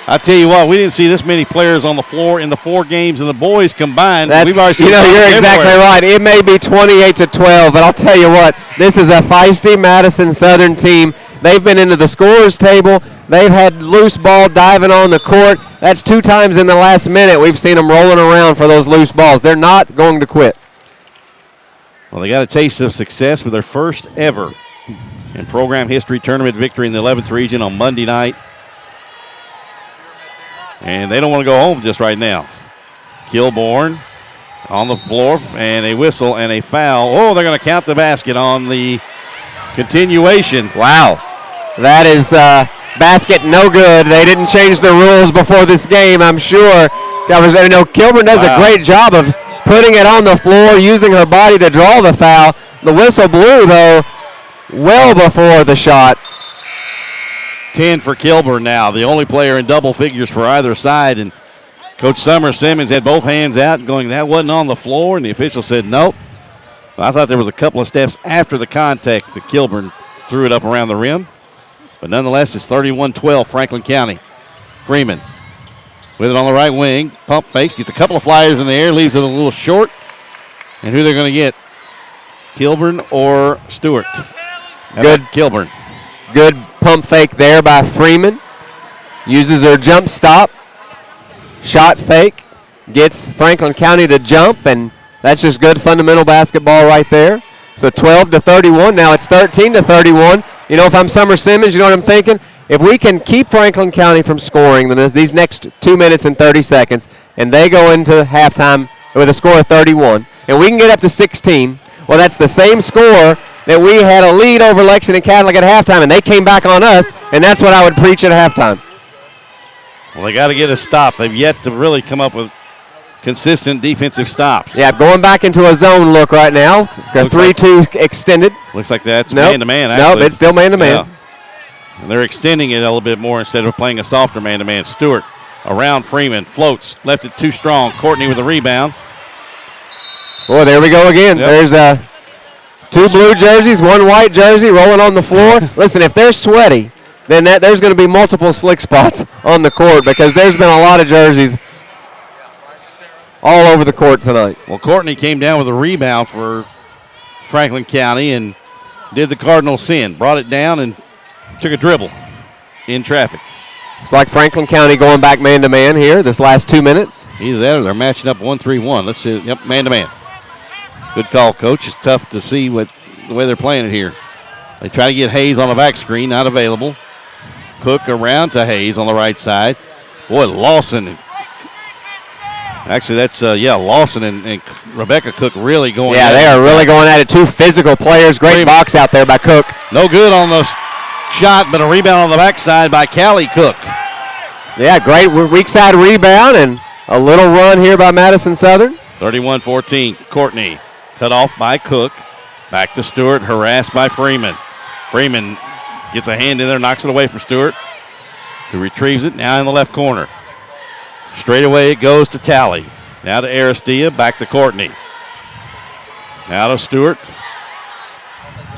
I tell you what, we didn't see this many players on the floor in the 4 games of the boys combined. We've already seen you're exactly right. It may be 28-12, but I'll tell you what, this is a feisty Madison Southern team. They've been into the scorers table. They've had loose ball diving on the court. That's 2 times in the last minute we've seen them rolling around for those loose balls. They're not going to quit. Well, they got a taste of success with their first ever in program history tournament victory in the 11th region on Monday night. And they don't want to go home just right now. Kilborn on the floor, and a whistle and a foul. Oh, they're going to count the basket on the continuation. Wow. That is basket no good. They didn't change the rules before this game, I'm sure. Kilburn does a great job of putting it on the floor, using her body to draw the foul. The whistle blew, though, well before the shot. 10 for Kilburn now, the only player in double figures for either side. And Coach Summer Simmons had both hands out going, that wasn't on the floor, and the official said nope. I thought there was a couple of steps after the contact that Kilburn threw it up around the rim. But nonetheless, it's 31-12 Franklin County. Freeman with it on the right wing. Pump fakes, gets a couple of flyers in the air, leaves it a little short. And who they're going to get, Kilburn or Stewart? Good. Kilburn. Good pump fake there by Freeman. Uses her jump stop. Shot fake. Gets Franklin County to jump, and that's just good fundamental basketball right there. So 12-31. Now it's 13-31. You know, if I'm Summer Simmons, you know what I'm thinking? If we can keep Franklin County from scoring these next 2 minutes and 30 seconds, and they go into halftime with a score of 31, and we can get up to 16, well, that's the same score that we had a lead over Lexington Catholic at halftime, and they came back on us, and that's what I would preach at halftime. Well, they got to get a stop. They've yet to really come up with consistent defensive stops. Yeah, going back into a zone look right now. Got 3-2 extended. Looks like that's man-to-man, actually. Nope, it's still man-to-man. Yeah. And they're extending it a little bit more instead of playing a softer man-to-man. Stewart around Freeman, floats, left it too strong. Courtney with a rebound. Boy, there we go again. Yep. There's 2 blue jerseys, 1 white jersey rolling on the floor. Listen, if they're sweaty, then there's going to be multiple slick spots on the court, because there's been a lot of jerseys all over the court tonight. Well, Courtney came down with a rebound for Franklin County and did the Cardinal sin. Brought it down and took a dribble in traffic. Looks like Franklin County going back man-to-man here this last 2 minutes. Either that or they're matching up 1-3-1. Let's see. Yep, man-to-man. Good call, Coach. It's tough to see the way they're playing it here. They try to get Hayes on the back screen, not available. Cook around to Hayes on the right side. Boy, Lawson. Actually, that's, Lawson and Rebecca Cook really going at it. Yeah, they are really going at it. 2 physical players. Great box out there by Cook. No good on the shot, but a rebound on the backside by Callie Cook. Yeah, great weak side rebound and a little run here by Madison Southern. 31-14, Courtney. Cut off by Cook. Back to Stewart, harassed by Freeman. Freeman gets a hand in there, knocks it away from Stewart, who retrieves it now in the left corner. Straight away it goes to Talley. Now to Aristia, back to Courtney. Now to Stewart.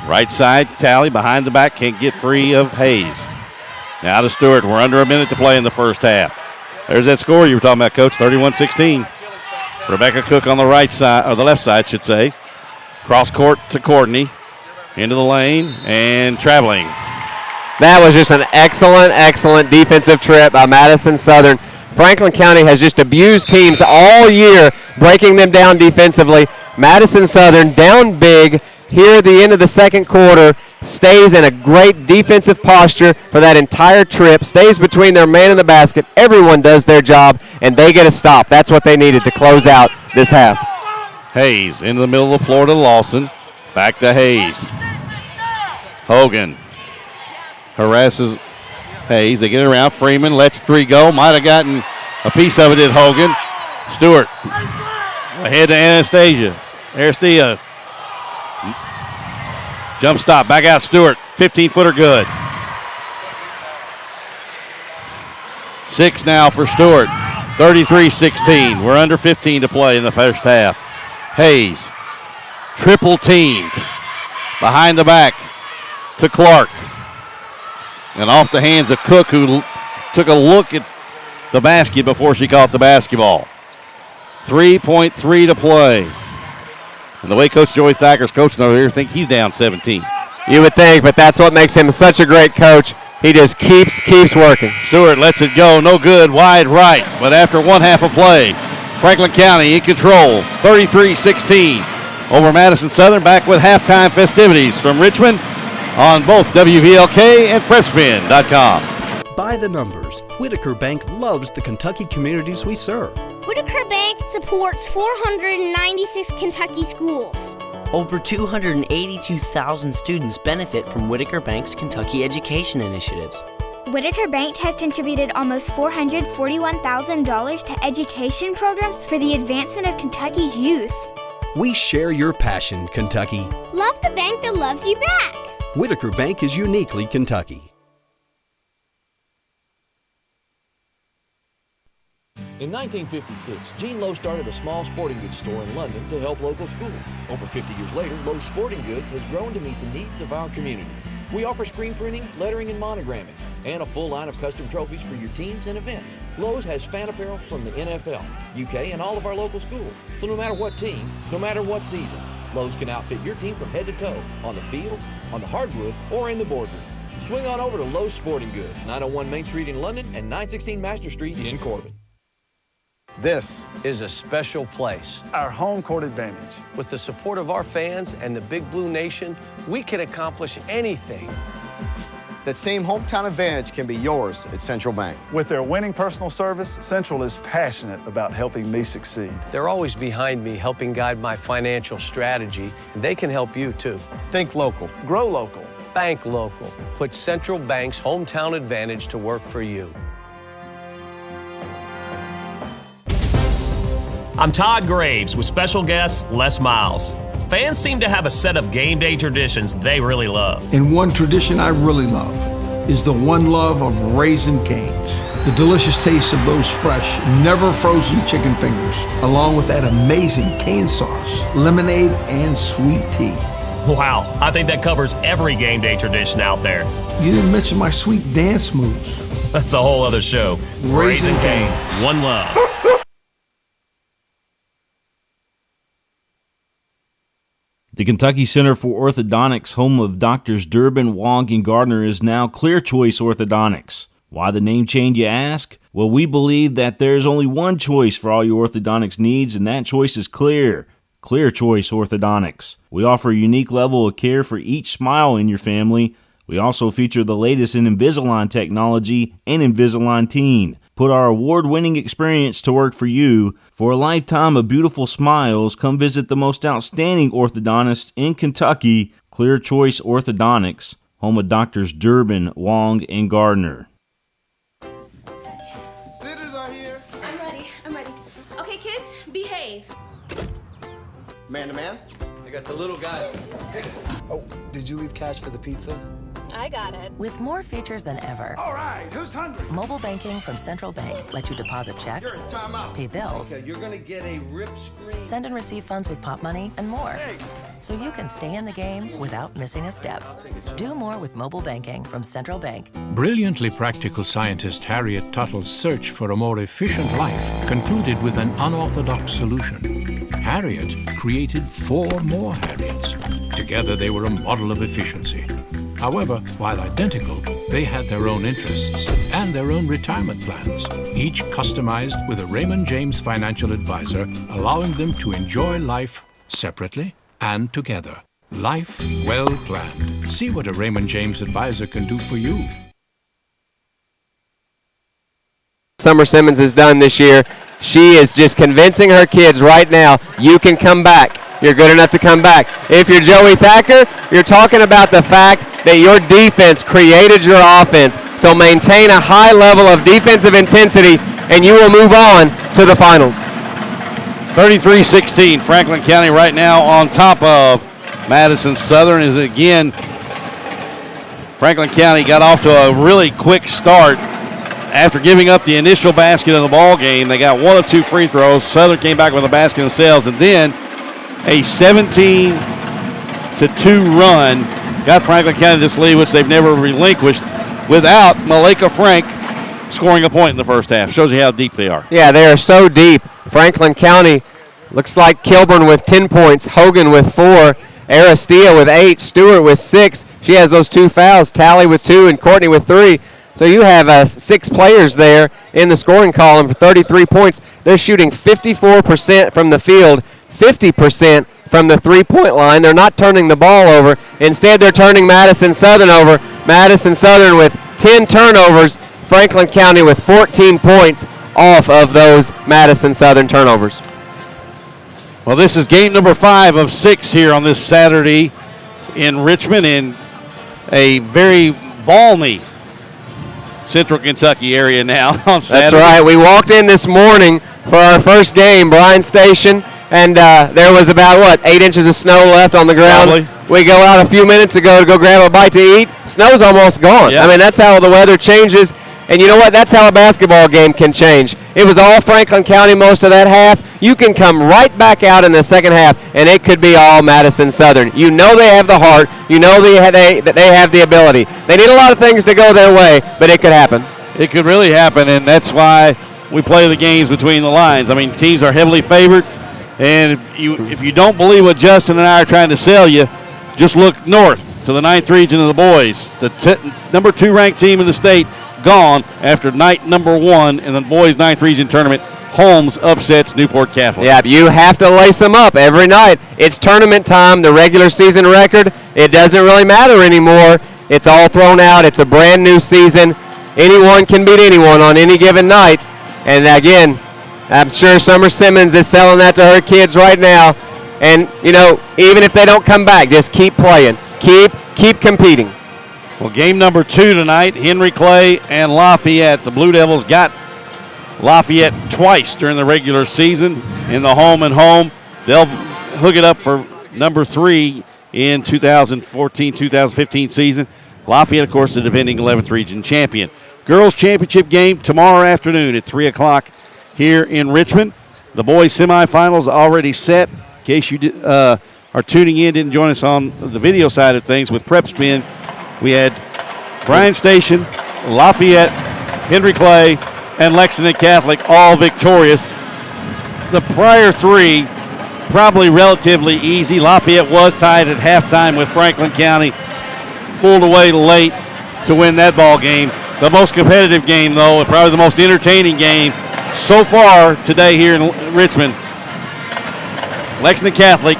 Right side, Talley behind the back, can't get free of Hayes. Now to Stewart. We're under a minute to play in the first half. There's that score you were talking about, Coach, 31-16. Rebecca Cook on the right side, or the left side, should say. Cross court to Courtney. Into the lane and traveling. That was just an excellent defensive trip by Madison Southern. Franklin County has just abused teams all year, breaking them down defensively. Madison Southern down big here at the end of the second quarter, stays in a great defensive posture for that entire trip, stays between their man and the basket. Everyone does their job, and they get a stop. That's what they needed to close out this half. Hayes into the middle of the floor to Lawson. Back to Hayes. Hogan harasses Hayes. They get it around. Freeman lets three go. Might have gotten a piece of it, did Hogan. Stewart ahead to Anastasia. Aristia. Jump stop. Back out Stewart. 15-footer good. 6 now for Stewart. 33-16. We're under 15 to play in the first half. Hayes. Triple teamed. Behind the back to Clark. And off the hands of Cook, who took a look at the basket before she caught the basketball. 3.3 to play. And the way Coach Joey Thacker's coaching over here, I think he's down 17. You would think, but that's what makes him such a great coach. He just keeps working. Stewart lets it go, no good, wide right. But after one half of play, Franklin County in control, 33-16 over Madison Southern. Back with halftime festivities from Richmond on both WVLK and PrepSpin.com. By the numbers, Whitaker Bank loves the Kentucky communities we serve. Whitaker Bank supports 496 Kentucky schools. Over 282,000 students benefit from Whitaker Bank's Kentucky education initiatives. Whitaker Bank has contributed almost $441,000 to education programs for the advancement of Kentucky's youth. We share your passion, Kentucky. Love the bank that loves you back. Whitaker Bank is uniquely Kentucky. In 1956, Gene Lowe started a small sporting goods store in London to help local schools. Over 50 years later, Lowe's Sporting Goods has grown to meet the needs of our community. We offer screen printing, lettering, and monogramming, and a full line of custom trophies for your teams and events. Lowe's has fan apparel from the NFL, UK, and all of our local schools. So no matter what team, no matter what season, Lowe's can outfit your team from head to toe, on the field, on the hardwood, or in the boardroom. Swing on over to Lowe's Sporting Goods, 901 Main Street in London and 916 Master Street in Corbin. This is a special place. Our home court advantage. With the support of our fans and the Big Blue Nation, we can accomplish anything. That same hometown advantage can be yours at Central Bank. With their winning personal service, Central is passionate about helping me succeed. They're always behind me, helping guide my financial strategy, and they can help you too. Think local. Grow local. Bank local. Put Central Bank's hometown advantage to work for you. I'm Todd Graves with special guest Les Miles. Fans seem to have a set of game day traditions they really love. And one tradition I really love is the one love of Raising Cane's. The delicious taste of those fresh, never frozen chicken fingers, along with that amazing cane sauce, lemonade, and sweet tea. Wow, I think that covers every game day tradition out there. You didn't mention my sweet dance moves. That's a whole other show. Raising Cane's, one love. The Kentucky Center for Orthodontics, home of Doctors Durbin, Wong, and Gardner, is now Clear Choice Orthodontics. Why the name change, you ask? Well, we believe that there's only one choice for all your orthodontics needs, and that choice is clear. Clear Choice Orthodontics. We offer a unique level of care for each smile in your family. We also feature the latest in Invisalign technology and Invisalign Teen. Put our award-winning experience to work for you. For a lifetime of beautiful smiles, come visit the most outstanding orthodontist in Kentucky, Clear Choice Orthodontics, home of Doctors Durbin, Wong, and Gardner. Sitters are here. I'm ready. Okay, kids, behave. Man to man. I got the little guy. Oh, did you leave cash for the pizza? I got it. With more features than ever. All right, who's hungry? Mobile banking from Central Bank lets you deposit checks, pay bills, Okay, you're gonna get a rip screen. send and receive funds with Pop Money, and more. So you can stay in the game without missing a step. Do more with mobile banking from Central Bank. Brilliantly practical scientist Harriet Tuttle's search for a more efficient life concluded with an unorthodox solution. Harriet created 4 more Harriets. Together they were a model of efficiency. However, while identical, they had their own interests and their own retirement plans, each customized with a Raymond James financial advisor, allowing them to enjoy life separately and together. Life well planned. See what a Raymond James advisor can do for you. Summer Simmons has done this year. She is just convincing her kids right now, you can come back. You're good enough to come back. If you're Joey Thacker, you're talking about the fact that your defense created your offense. So maintain a high level of defensive intensity, and you will move on to the finals. 33-16, Franklin County right now on top of Madison Southern. Is again, Franklin County got off to a really quick start. After giving up the initial basket of the ball game, they got 1 of 2 free throws. Southern came back with a basket themselves, and then a 17-2 run got Franklin County this lead, which they've never relinquished, without Malika Frank scoring a point in the first half. Shows you how deep they are. Yeah, they are so deep. Franklin County looks like Kilburn with 10 points, Hogan with 4, Aristia with 8, Stewart with 6. She has those 2 fouls, Tally with 2 and Courtney with 3. So you have 6 players there in the scoring column for 33 points. They're shooting 54% from the field, 50% from the three-point line. They're not turning the ball over. Instead, they're turning Madison Southern over. Madison Southern with 10 turnovers, Franklin County with 14 points off of those Madison Southern turnovers. Well, this is game number 5 of 6 here on this Saturday in Richmond, in a very balmy Central Kentucky area now on Saturday. That's right. We walked in this morning for our first game, Bryan Station, and there was about, 8 inches of snow left on the ground. Probably. We go out a few minutes ago to go grab a bite to eat. Snow's almost gone. Yep. I mean, that's how the weather changes. And you know what? That's how a basketball game can change. It was all Franklin County most of that half. You can come right back out in the second half, and it could be all Madison Southern. You know they have the heart. You know that they have the ability. They need a lot of things to go their way, but it could happen. It could really happen, and that's why we play the games between the lines. I mean, teams are heavily favored, and if you don't believe what Justin and I are trying to sell you, just look north to the 9th region of the boys. The number 2 ranked team in the state gone after night number 1 in the boys' 9th region tournament. Holmes upsets Newport Catholic. Yeah, you have to lace them up every night. It's tournament time. The regular season record, it doesn't really matter anymore. It's all thrown out. It's a brand new season. Anyone can beat anyone on any given night. And again, I'm sure Summer Simmons is selling that to her kids right now. And, even if they don't come back, just keep playing. Keep competing. Well, game number 2 tonight, Henry Clay and Lafayette. The Blue Devils got Lafayette twice during the regular season in the home and home. They'll hook it up for number 3 in 2014-2015 season. Lafayette, of course, the defending 11th region champion. Girls championship game tomorrow afternoon at 3 o'clock here in Richmond. The boys semifinals already set. In case you are tuning in, didn't join us on the video side of things with PrepSpin, we had Bryan Station, Lafayette, Henry Clay, and Lexington Catholic all victorious. The prior 3 probably relatively easy. Lafayette was tied at halftime with Franklin County, pulled away late to win that ball game. The most competitive game, though, and probably the most entertaining game so far today here in Richmond. Lexington Catholic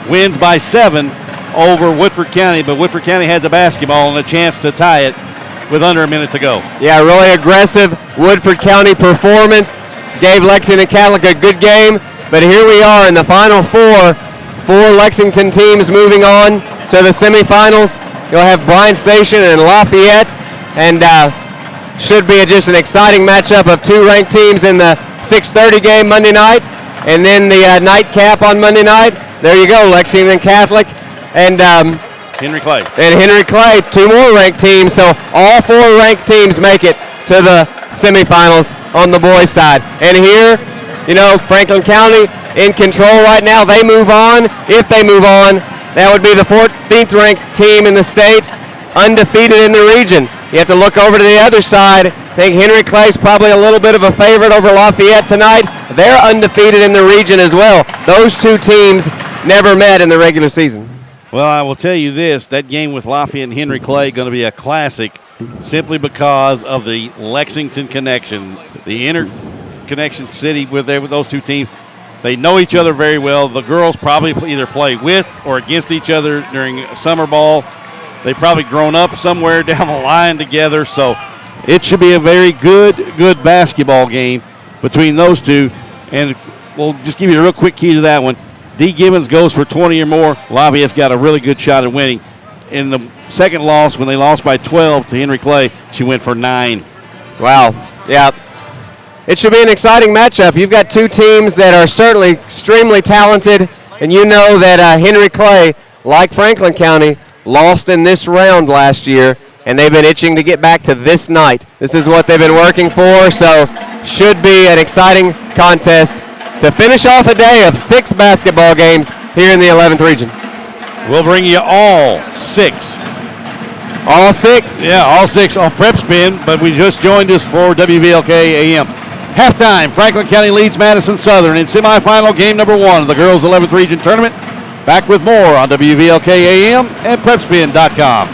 wins by 7 over Woodford County, but Woodford County had the basketball and a chance to tie it with under a minute to go. Yeah, really aggressive Woodford County performance. Gave Lexington Catholic a good game, but here we are in the Final Four. 4 Lexington teams moving on to the semifinals. You'll have Bryan Station and Lafayette, and should be just an exciting matchup of 2 ranked teams in the 6:30 game Monday night, and then the nightcap on Monday night. There you go, Lexington Catholic and Henry Clay. And Henry Clay, 2 more ranked teams. So all 4 ranked teams make it to the semifinals on the boys' side. And here, Franklin County in control right now. They move on. If they move on, that would be the 14th ranked team in the state, undefeated in the region. You have to look over to the other side. I think Henry Clay's probably a little bit of a favorite over Lafayette tonight. They're undefeated in the region as well. Those 2 teams never met in the regular season. Well, I will tell you this, that game with Lafayette and Henry Clay going to be a classic simply because of the Lexington connection, the interconnection city with those 2 teams. They know each other very well. The girls probably either play with or against each other during summer ball. They've probably grown up somewhere down the line together, so it should be a very good basketball game between those two. And we'll just give you a real quick key to that one. D. Gibbons goes for 20 or more. Lafayette's got a really good shot at winning. In the second loss, when they lost by 12 to Henry Clay, she went for 9. Wow. Yeah. It should be an exciting matchup. You've got two teams that are certainly extremely talented, and you know that Henry Clay, like Franklin County, lost in this round last year, and they've been itching to get back to this night. This is what they've been working for, so should be an exciting contest to finish off a day of 6 basketball games here in the 11th region. We'll bring you all 6. All 6? Yeah, all 6 on PrepSpin, but we just joined us for WVLK AM. Halftime, Franklin County leads Madison Southern in semifinal game number 1 of the girls 11th region tournament. Back with more on WVLK AM and PrepSpin.com.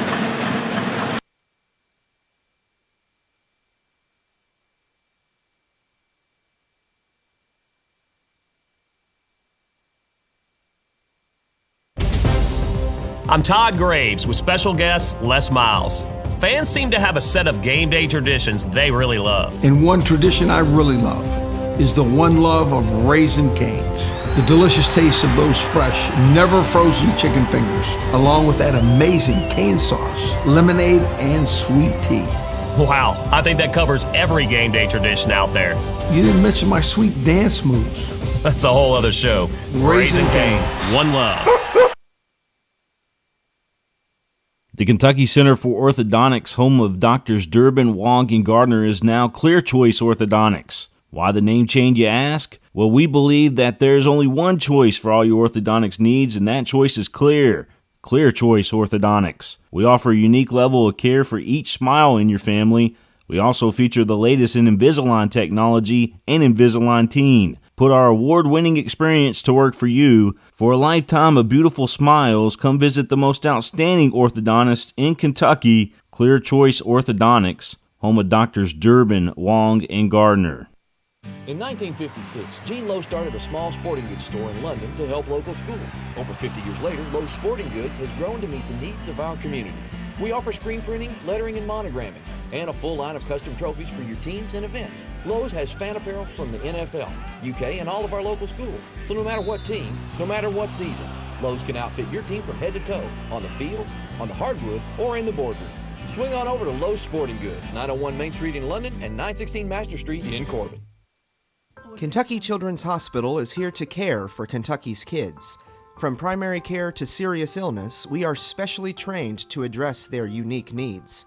I'm Todd Graves with special guest Les Miles. Fans seem to have a set of game day traditions they really love. And one tradition I really love is the one love of Raising Cane's. The delicious taste of those fresh, never frozen chicken fingers, along with that amazing cane sauce, lemonade, and sweet tea. Wow, I think that covers every game day tradition out there. You didn't mention my sweet dance moves. That's a whole other show. Raising Cane's, one love. The Kentucky Center for Orthodontics, home of Doctors Durbin, Wong, and Gardner, is now Clear Choice Orthodontics. Why the name change, you ask? Well, we believe that there's only one choice for all your orthodontics needs, and that choice is clear. Clear Choice Orthodontics. We offer a unique level of care for each smile in your family. We also feature the latest in Invisalign technology and Invisalign Teen. Put our award-winning experience to work for you. For a lifetime of beautiful smiles, come visit the most outstanding orthodontist in Kentucky, Clear Choice Orthodontics, home of Doctors Durbin, Wong, and Gardner. In 1956, Gene Lowe started a small sporting goods store in London to help local schools. Over 50 years later, Lowe's Sporting Goods has grown to meet the needs of our community. We offer screen printing, lettering, and monogramming, and a full line of custom trophies for your teams and events. Lowe's has fan apparel from the NFL, UK, and all of our local schools. So no matter what team, no matter what season, Lowe's can outfit your team from head to toe, on the field, on the hardwood, or in the boardroom. Swing on over to Lowe's Sporting Goods, 901 Main Street in London and 916 Master Street in Corbin. Kentucky Children's Hospital is here to care for Kentucky's kids. From primary care to serious illness, we are specially trained to address their unique needs.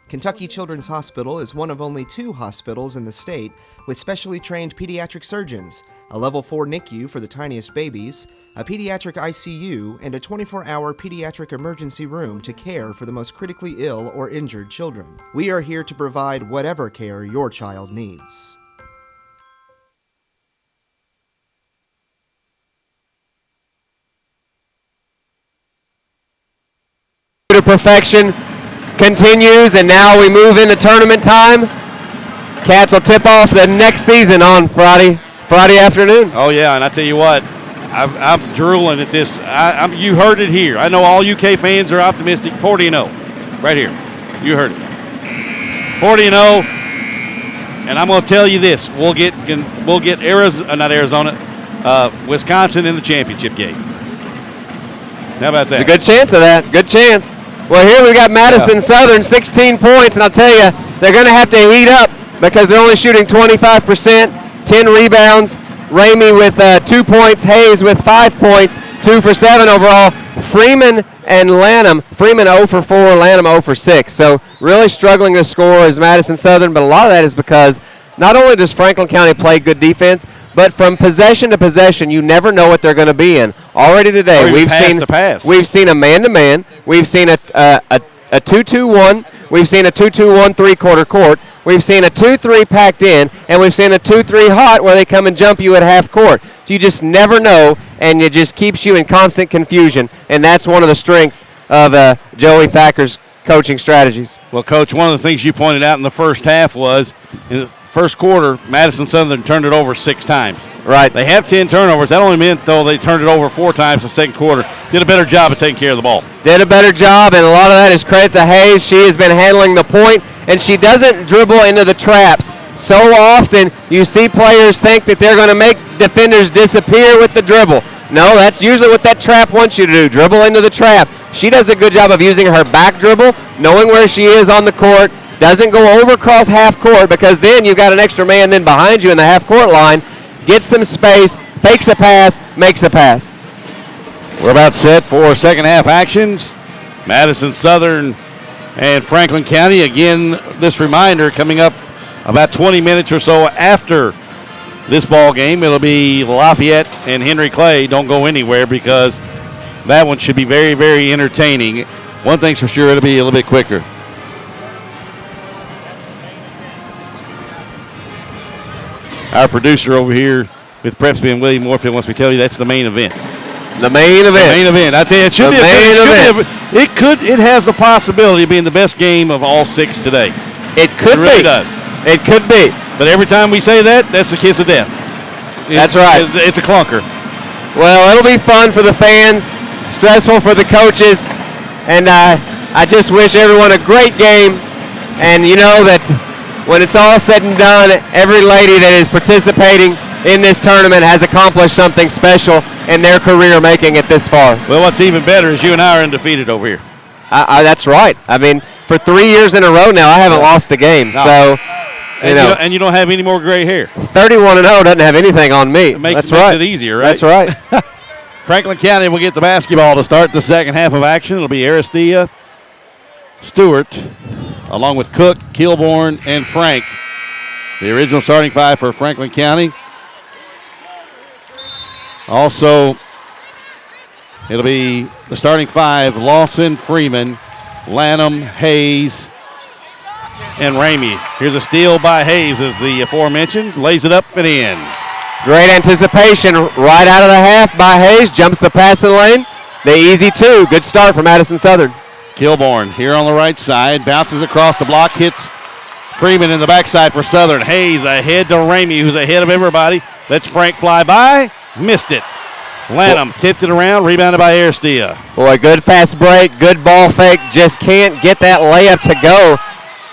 Kentucky Children's Hospital is one of only 2 hospitals in the state with specially trained pediatric surgeons, a level 4 NICU for the tiniest babies, a pediatric ICU, and a 24-hour pediatric emergency room to care for the most critically ill or injured children. We are here to provide whatever care your child needs. To perfection continues, and now we move into tournament time. Cats will tip off the next season on Friday afternoon. Oh yeah, and I tell you what, I'm drooling at this. You heard it here. I know all UK fans are optimistic. 40-0, right here. You heard it. 40-0, and I'm going to tell you this: we'll get Wisconsin in the championship game. How about that? There's a good chance of that. Good chance. Well, here we got Madison Southern, 16 points, and I'll tell you, they're going to have to heat up because they're only shooting 25%, 10 rebounds. Ramey with 2 points, Hayes with 5 points, 2 for 7 overall. Freeman and Lanham, Freeman 0 for 4, Lanham 0 for 6. So really struggling to score is Madison Southern, but a lot of that is because not only does Franklin County play good defense, but from possession to possession, you never know what they're going to be in. Already today, we've seen a man-to-man, we've seen a 2-2-1, we've seen a 2-2-1 three-quarter court, we've seen a 2-3 packed in, and we've seen a 2-3 hot where they come and jump you at half court. So you just never know, and it just keeps you in constant confusion, and that's one of the strengths of Joey Thacker's coaching strategies. Well, Coach, one of the things you pointed out in the first half was first quarter, Madison Southern turned it over 6 times. Right. They have 10 turnovers. That only meant, though, they turned it over 4 times the second quarter. Did a better job of taking care of the ball. Did a better job, and a lot of that is credit to Hayes. She has been handling the point, and she doesn't dribble into the traps. So often you see players think that they're going to make defenders disappear with the dribble. No, that's usually what that trap wants you to do, dribble into the trap. She does a good job of using her back dribble, knowing where she is on the court, doesn't go over across half court, because then you've got an extra man then behind you in the half court line, gets some space, fakes a pass, makes a pass. We're about set for second half actions. Madison Southern and Franklin County. Again, this reminder coming up about 20 minutes or so after this ball game. It'll be Lafayette and Henry Clay. Don't go anywhere because that one should be very, very entertaining. One thing's for sure, it'll be a little bit quicker. Our producer over here with PrepSpin, William Moorfield, wants me to tell you that's the main event. The main event. The main event. I tell you, it should be it has the possibility of being the best game of all 6 today. It could be. It really does. It could be. But every time we say that, that's the kiss of death. That's right. It's a clunker. Well, it'll be fun for the fans, stressful for the coaches, and I just wish everyone a great game. And you know that when it's all said and done, every lady that is participating in this tournament has accomplished something special in their career making it this far. Well, what's even better is you and I are undefeated over here. That's right. I mean, for 3 years in a row now, I haven't lost a game. No. So, and you don't have any more gray hair. 31-0 doesn't have anything on me. It makes it easier, right? That's right. Franklin County will get the basketball to start the second half of action. It'll be Aristia, Stewart, along with Cook, Kilborn, and Frank. The original starting 5 for Franklin County. Also, it'll be the starting 5, Lawson, Freeman, Lanham, Hayes, and Ramey. Here's a steal by Hayes, as the aforementioned, lays it up and in. Great anticipation right out of the half by Hayes, jumps the passing lane. The easy 2, good start for Madison Southern. Kilborn here on the right side, bounces across the block, hits Freeman in the backside for Southern. Hayes ahead to Ramey, who's ahead of everybody. Lets Frank fly by, missed it. Lanham tipped it around, rebounded by Aristia. Boy, good fast break, good ball fake, just can't get that layup to go.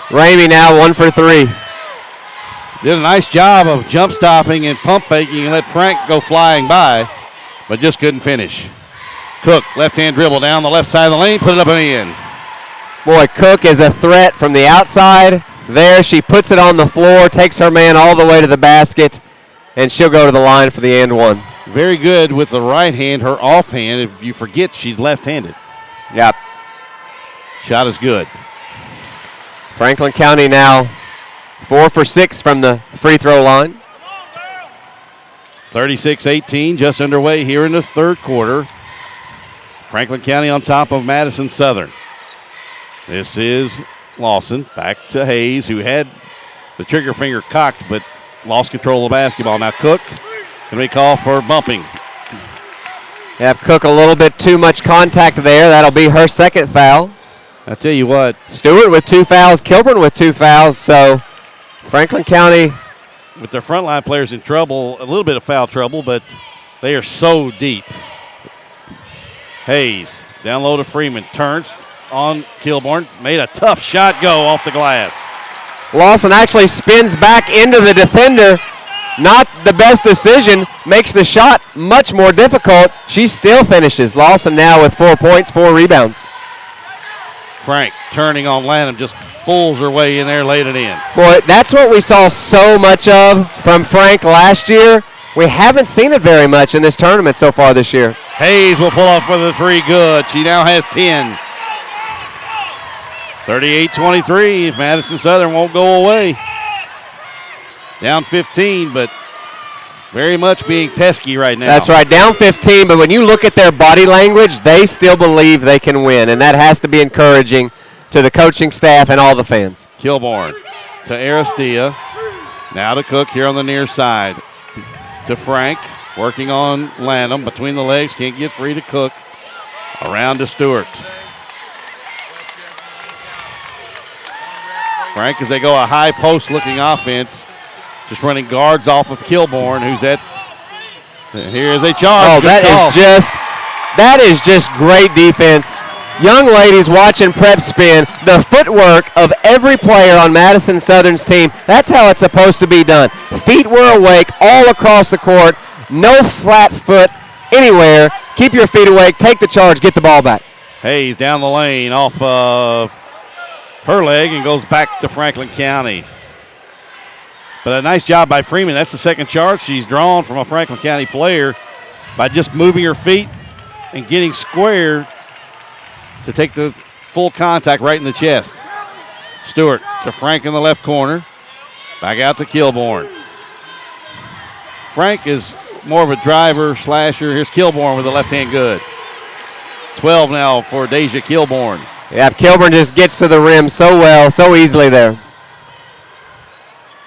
Ramey now 1 for 3. Did a nice job of jump stopping and pump faking and let Frank go flying by, but just couldn't finish. Cook, left-hand dribble down the left side of the lane, put it up and in. Boy, Cook is a threat from the outside. There, she puts it on the floor, takes her man all the way to the basket, and she'll go to the line for the and 1. Very good with the right hand, her offhand. If you forget, she's left-handed. Yep. Shot is good. Franklin County now 4 for 6 from the free throw line. 36-18, just underway here in the third quarter. Franklin County on top of Madison Southern. This is Lawson, back to Hayes, who had the trigger finger cocked but lost control of the basketball. Now Cook, going to be called for bumping. Yep, Cook a little bit too much contact there. That'll be her second foul. I tell you what. Stewart with 2 fouls, Kilburn with 2 fouls, so Franklin County. With their frontline players in trouble, a little bit of foul trouble, but they are so deep. Hayes, down low to Freeman, turns on Kilborn, made a tough shot go off the glass. Lawson actually spins back into the defender. Not the best decision, makes the shot much more difficult. She still finishes. Lawson now with 4 points, 4 rebounds. Frank turning on Lanham, just pulls her way in there, laid it in. Boy, that's what we saw so much of from Frank last year. We haven't seen it very much in this tournament so far this year. Hayes will pull off for the 3, good. She now has 10. 38-23, Madison Southern won't go away. Down 15, but very much being pesky right now. That's right, down 15, but when you look at their body language, they still believe they can win, and that has to be encouraging to the coaching staff and all the fans. Kilborn to Aristia. Now to Cook here on the near side. To Frank, working on Lanham between the legs, can't get free to Cook. Around to Stewart. Frank, as they go a high post looking offense, Just running guards off of Kilborn, who's at. Here is a charge. Oh, that is just great defense. Young ladies watching PrepSpin, the footwork of every player on Madison Southern's team, that's how it's supposed to be done. Feet were awake all across the court, no flat foot anywhere. Keep your feet awake, take the charge, get the ball back. Hayes down the lane off of her leg and goes back to Franklin County. But a nice job by Freeman. That's the second charge she's drawn from a Franklin County player by just moving her feet and getting square to take the full contact right in the chest. Stewart to Frank in the left corner. Back out to Kilborn. Frank is more of a driver, slasher. Here's Kilborn with the left hand good. 12 now for Deja Kilborn. Yeah, Kilborn just gets to the rim so well, so easily there.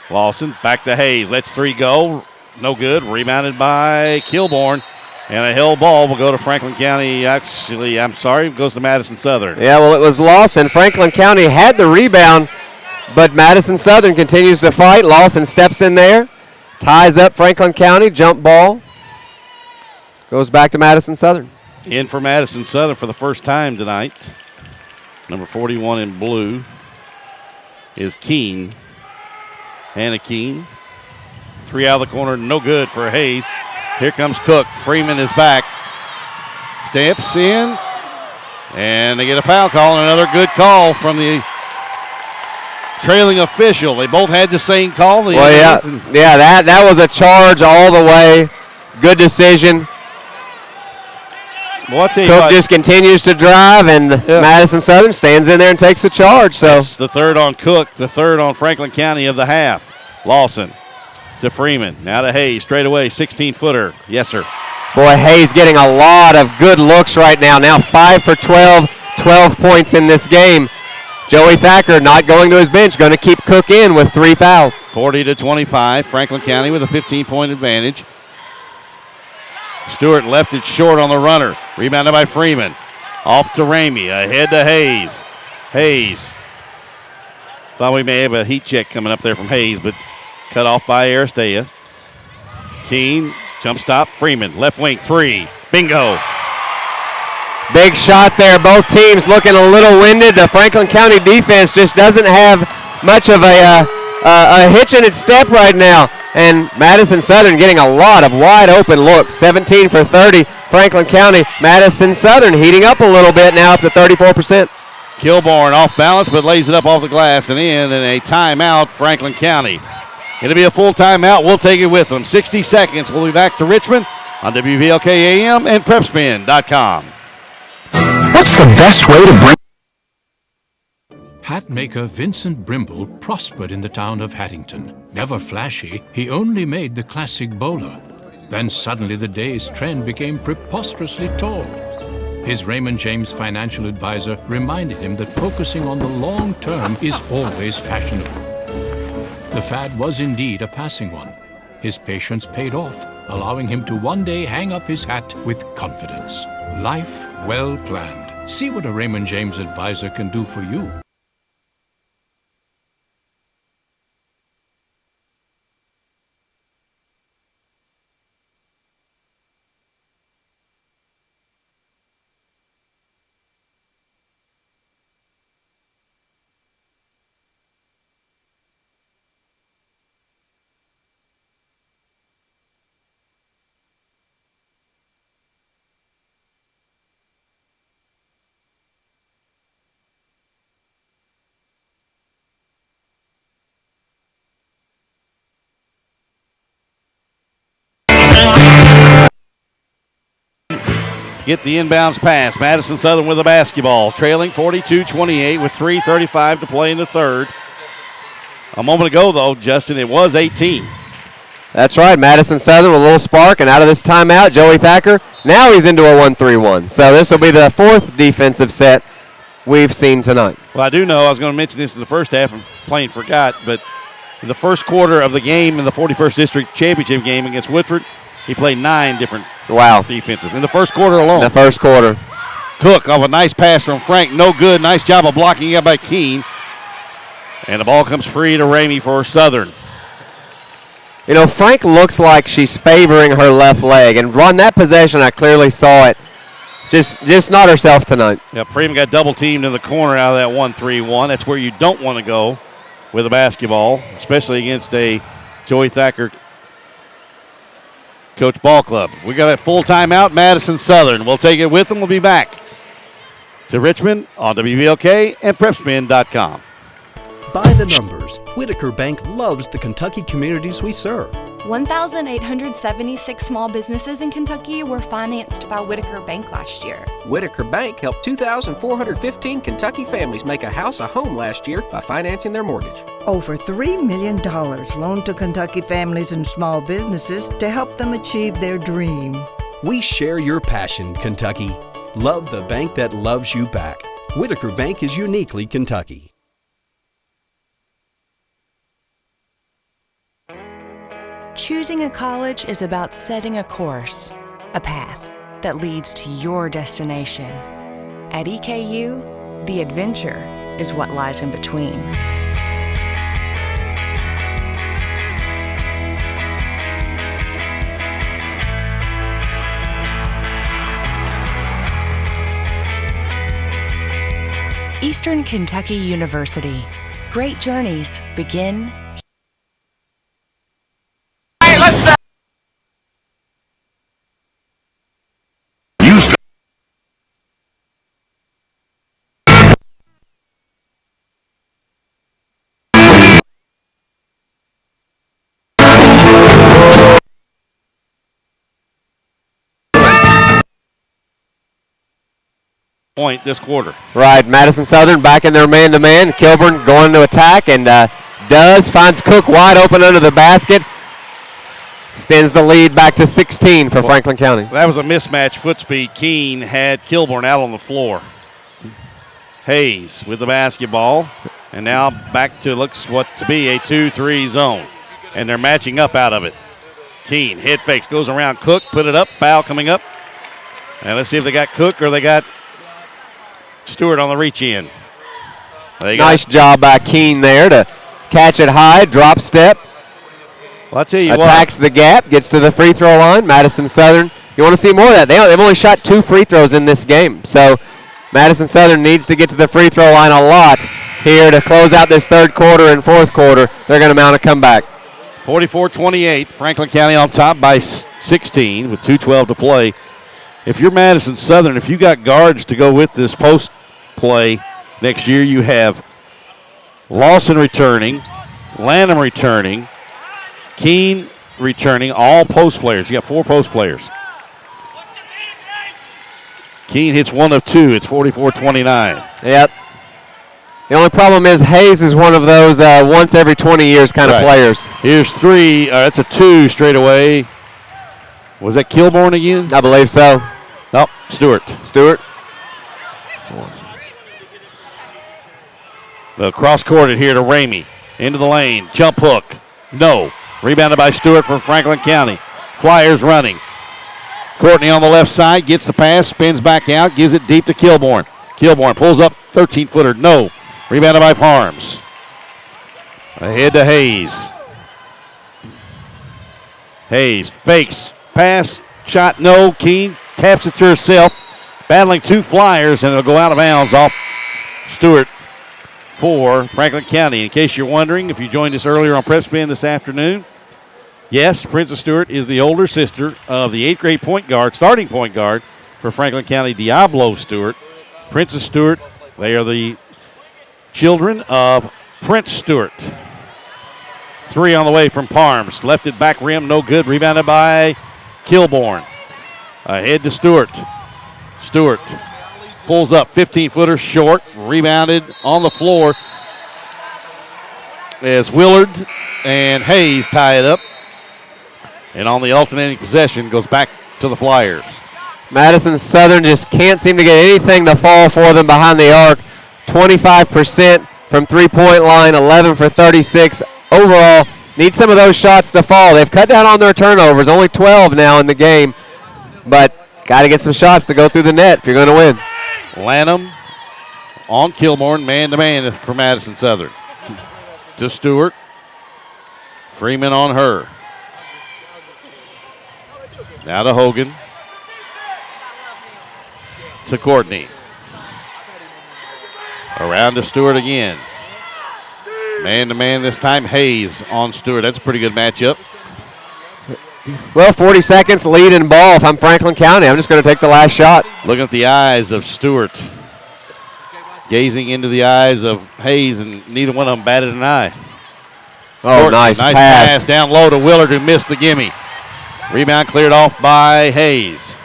Lawson back to Hayes. Lets three go. No good. Rebounded by Kilborn. And a held ball will go to Franklin County. Actually, I'm sorry, it goes to Madison Southern. Yeah, well, it was Lawson. Franklin County had the rebound, but Madison Southern continues to fight. Lawson steps in there, ties up Franklin County. Jump ball. Goes back to Madison Southern. In for Madison Southern for the first time tonight. Number 41 in blue is Keene. Hannah Keene. Three out of the corner, no good for Hayes. Here comes Cook. Freeman is back. Steps in. And they get a foul call, and another good call from the trailing official. They both had the same call. That was a charge all the way. Good decision. Well, Cook just continues to drive, and Madison Southern stands in there and takes the charge. So that's the third on Cook, the third on Franklin County of the half. Lawson to Freeman. Now to Hayes, straight away, 16-footer. Yes, sir. Boy, Hayes getting a lot of good looks right now. Now 5 for 12, 12 points in this game. Joey Thacker not going to his bench, going to keep Cook in with 3 fouls. 40-25, Franklin County with a 15-point advantage. Stewart left it short on the runner. Rebounded by Freeman. Off to Ramey, ahead to Hayes. Hayes. Thought we may have a heat check coming up there from Hayes, but cut off by Aristea. Keene, jump stop, Freeman, left wing, three. Bingo. Big shot there. Both teams looking a little winded. The Franklin County defense just doesn't have much of a hitch in its step right now. And Madison Southern getting a lot of wide open looks. 17 for 30. Franklin County, Madison Southern heating up a little bit now, up to 34%. Kilborn off balance, but lays it up off the glass and in, and a timeout, Franklin County. It'll be a full timeout. We'll take it with them. 60 seconds. We'll be back to Richmond on WVLK AM and PrepSpin.com. What's the best way to bring... Hat maker Vincent Brimble prospered in the town of Hattington. Never flashy, he only made the classic bowler. Then suddenly the day's trend became preposterously tall. His Raymond James financial advisor reminded him that focusing on the long term is always fashionable. The fad was indeed a passing one. His patience paid off, allowing him to one day hang up his hat with confidence. Life well planned. See what a Raymond James advisor can do for you. Get the inbounds pass. Madison Southern with the basketball, trailing 42-28 with 3:35 to play in the third. A moment ago, though, Justin, it was 18. That's right. Madison Southern with a little spark, and out of this timeout, Joey Thacker, now he's into a 1-3-1. So this will be the fourth defensive set we've seen tonight. Well, I do know I was going to mention this in the first half and plain forgot, but in the first quarter of the game in the 41st District Championship game against Woodford, he played 9 different defenses in the first quarter alone. The first quarter. Cook off a nice pass from Frank. No good. Nice job of blocking up by Keene. And the ball comes free to Ramey for Southern. You know, Frank looks like she's favoring her left leg, and on that possession, I clearly saw it. Just not herself tonight. Yep, Freeman got double teamed in the corner out of that 1-3-1. That's where you don't want to go with a basketball, especially against a Joey Thacker coach ball club. We got a full timeout, Madison Southern. We'll take it with them. We'll be back to Richmond on WBLK and PrepSpin.com. By the numbers, Whitaker Bank loves the Kentucky communities we serve. 1,876 small businesses in Kentucky were financed by Whitaker Bank last year. Whitaker Bank helped 2,415 Kentucky families make a house a home last year by financing their mortgage. Over $3 million loaned to Kentucky families and small businesses to help them achieve their dream. We share your passion, Kentucky. Love the bank that loves you back. Whitaker Bank is uniquely Kentucky. Choosing a college is about setting a course, a path that leads to your destination. At EKU, the adventure is what lies in between. Eastern Kentucky University. Great journeys begin. Point this quarter. Right, Madison Southern back in their man-to-man. Kilburn going to attack and finds Cook wide open under the basket. Extends the lead back to 16 for Franklin County. That was a mismatch foot speed. Keene had Kilburn out on the floor. Hayes with the basketball. And now back to looks what to be a 2-3 zone. And they're matching up out of it. Keene, head fakes, goes around Cook, put it up, foul coming up. And let's see if they got Cook or they got Stewart on the reach in. Nice job by Keene there to catch it high, drop step. Well, I'll tell you attacks the gap, gets to the free throw line. Madison Southern, you want to see more of that. They've only shot 2 free throws in this game. So Madison Southern needs to get to the free throw line a lot here to close out this third quarter and fourth quarter. They're going to mount a comeback. 44-28, Franklin County on top by 16 with 2:12 to play. If you're Madison Southern, if you got guards to go with this post play next year, you have Lawson returning, Lanham returning, Keene returning, all post players. You got 4 post players. Keene hits 1 of 2. It's 44-29. Yep. The only problem is Hayes is one of those once every 20 years kind of players. Here's 3. That's a 2 straight away. Was that Kilburn again? I believe so. Nope, Stewart. The cross-courted here to Ramey. Into the lane. Jump hook. No. Rebounded by Stewart from Franklin County. Flyers running. Courtney on the left side. Gets the pass. Spins back out. Gives it deep to Kilburn. Kilburn pulls up. 13-footer. No. Rebounded by Farms. Ahead to Hayes. Hayes fakes. Pass. Shot. No. Keene taps it to herself. Battling 2 Flyers, and it'll go out of bounds off Stewart for Franklin County. In case you're wondering, if you joined us earlier on PrepSpin this afternoon, yes, Princess Stewart is the older sister of the 8th grade point guard, starting point guard for Franklin County, Diablo Stewart. Princess Stewart, they are the children of Prince Stewart. 3 on the way from Parms. Left it back rim, no good. Rebounded by Kilburn. Ahead to Stewart. Stewart pulls up, 15-footer short, rebounded on the floor as Willard and Hayes tie it up. And on the alternating possession, goes back to the Flyers. Madison Southern just can't seem to get anything to fall for them behind the arc. 25% from three-point line, 11 for 36 overall. Need some of those shots to fall. They've cut down on their turnovers, only 12 now in the game. But got to get some shots to go through the net if you're going to win. Lanham on Kilburn, man-to-man for Madison Southern. To Stewart. Freeman on her. Now to Hogan. To Courtney. Around to Stewart again. Man-to-man this time. Hayes on Stewart. That's a pretty good matchup. Well, 40 seconds, lead in ball. If I'm Franklin County, I'm just going to take the last shot. Looking at the eyes of Stewart. Gazing into the eyes of Hayes, and neither one of them batted an eye. Oh, Courtney, nice pass down low to Willard, who missed the gimme. Rebound cleared off by Hayes.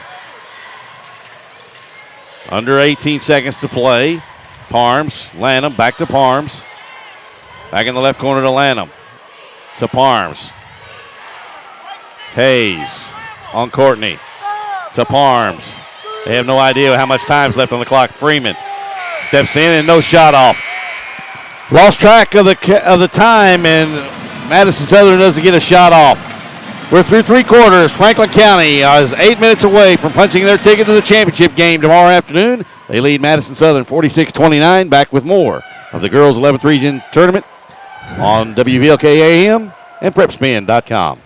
Under 18 seconds to play. Parms, Lanham, back to Parms. Back in the left corner to Lanham. To Parms. Hayes on Courtney. To Parms. They have no idea how much time's left on the clock. Freeman steps in and no shot off. Lost track of the time, and Madison Southern doesn't get a shot off. We're through 3 quarters. Franklin County is 8 minutes away from punching their ticket to the championship game tomorrow afternoon. They lead Madison Southern 46-29. Back with more of the girls' 11th region tournament on WVLK AM and PrepSpin.com.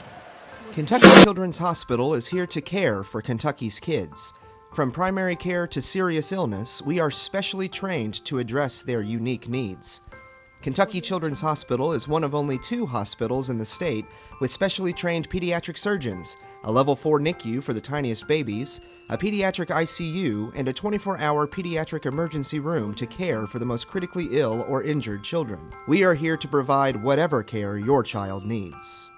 Kentucky Children's Hospital is here to care for Kentucky's kids. From primary care to serious illness, we are specially trained to address their unique needs. Kentucky Children's Hospital is one of only 2 hospitals in the state with specially trained pediatric surgeons, a level 4 NICU for the tiniest babies, a pediatric ICU, and a 24-hour pediatric emergency room to care for the most critically ill or injured children. We are here to provide whatever care your child needs.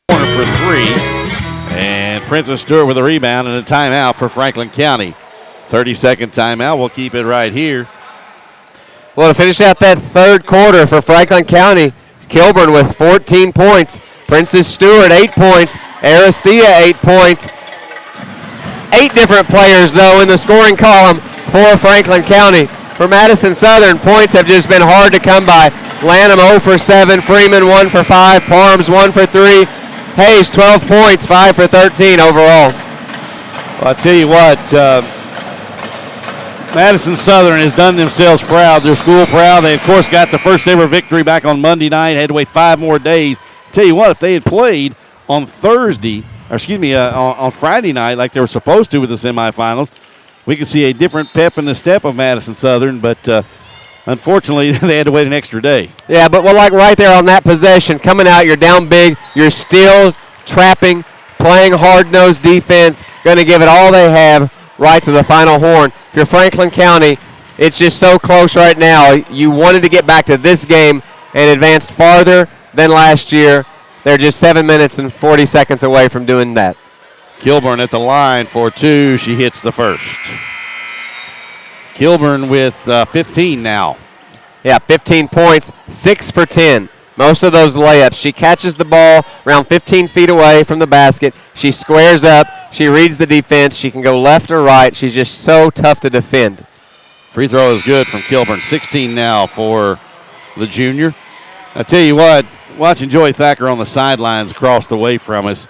For 3, and Princess Stewart with a rebound and a timeout for Franklin County. 30-second timeout. We'll keep it right here. Well, to finish out that 3rd quarter for Franklin County, Kilburn with 14 points. Princess Stewart 8 points. Aristia 8 points. 8 different players, though, in the scoring column for Franklin County. For Madison Southern, points have just been hard to come by. Lanham 0 for 7, Freeman 1 for 5, Parms 1 for 3. Hayes, 12 points, 5 for 13 overall. Well, I'll tell you what, Madison Southern has done themselves proud, their school proud. They, of course, got the first ever victory back on Monday night, had to wait 5 more days. I'll tell you what, if they had played on on Friday night like they were supposed to with the semifinals, we could see a different pep in the step of Madison Southern, but unfortunately, they had to wait an extra day. Yeah, but like right there on that possession, coming out, you're down big, you're still trapping, playing hard-nosed defense, going to give it all they have right to the final horn. If you're Franklin County, it's just so close right now. You wanted to get back to this game and advanced farther than last year. They're just 7 minutes and 40 seconds away from doing that. Kilburn at the line for 2. She hits the first. Kilburn with 15 now. Yeah, 15 points, 6 for 10. Most of those layups. She catches the ball around 15 feet away from the basket. She squares up. She reads the defense. She can go left or right. She's just so tough to defend. Free throw is good from Kilburn. 16 now for the junior. I tell you what, watching Joey Thacker on the sidelines across the way from us,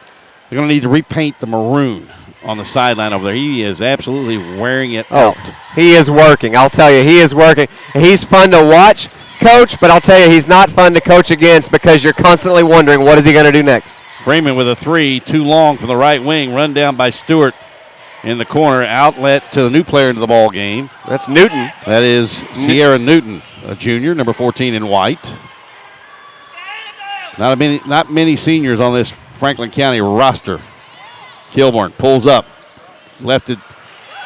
they're going to need to repaint the maroon on the sideline over there. He is absolutely wearing it out. He is working. I'll tell you, he is working. He's fun to watch, coach, but I'll tell you, he's not fun to coach against because you're constantly wondering what is he going to do next. Freeman with a 3, too long from the right wing, run down by Stewart in the corner, outlet to the new player into the ball game. That's Newton. That is Sierra Newton, a junior, number 14 in white. Not many seniors on this Franklin County roster. Kilburn pulls up, left it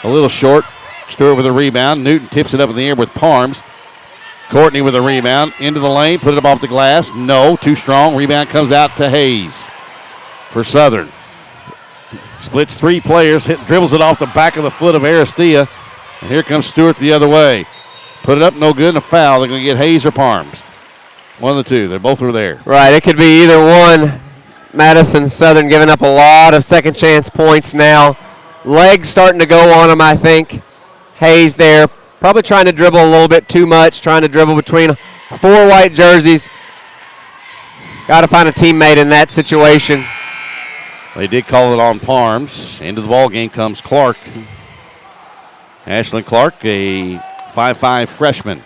a little short. Stewart with a rebound. Newton tips it up in the air with Parms. Courtney with a rebound. Into the lane, put it up off the glass. No, too strong. Rebound comes out to Hayes for Southern. Splits 3 players, dribbles it off the back of the foot of Aristia. And here comes Stewart the other way. Put it up, no good, and a foul. They're going to get Hayes or Parms. One of the two. They both were there. Right, it could be either one. Madison Southern giving up a lot of second chance points now. Legs starting to go on him, I think. Hayes there, probably trying to dribble a little bit too much, trying to dribble between 4 white jerseys. Got to find a teammate in that situation. They did call it on Parms. Into the ball game comes Clark. Ashlyn Clark, a 5'5" freshman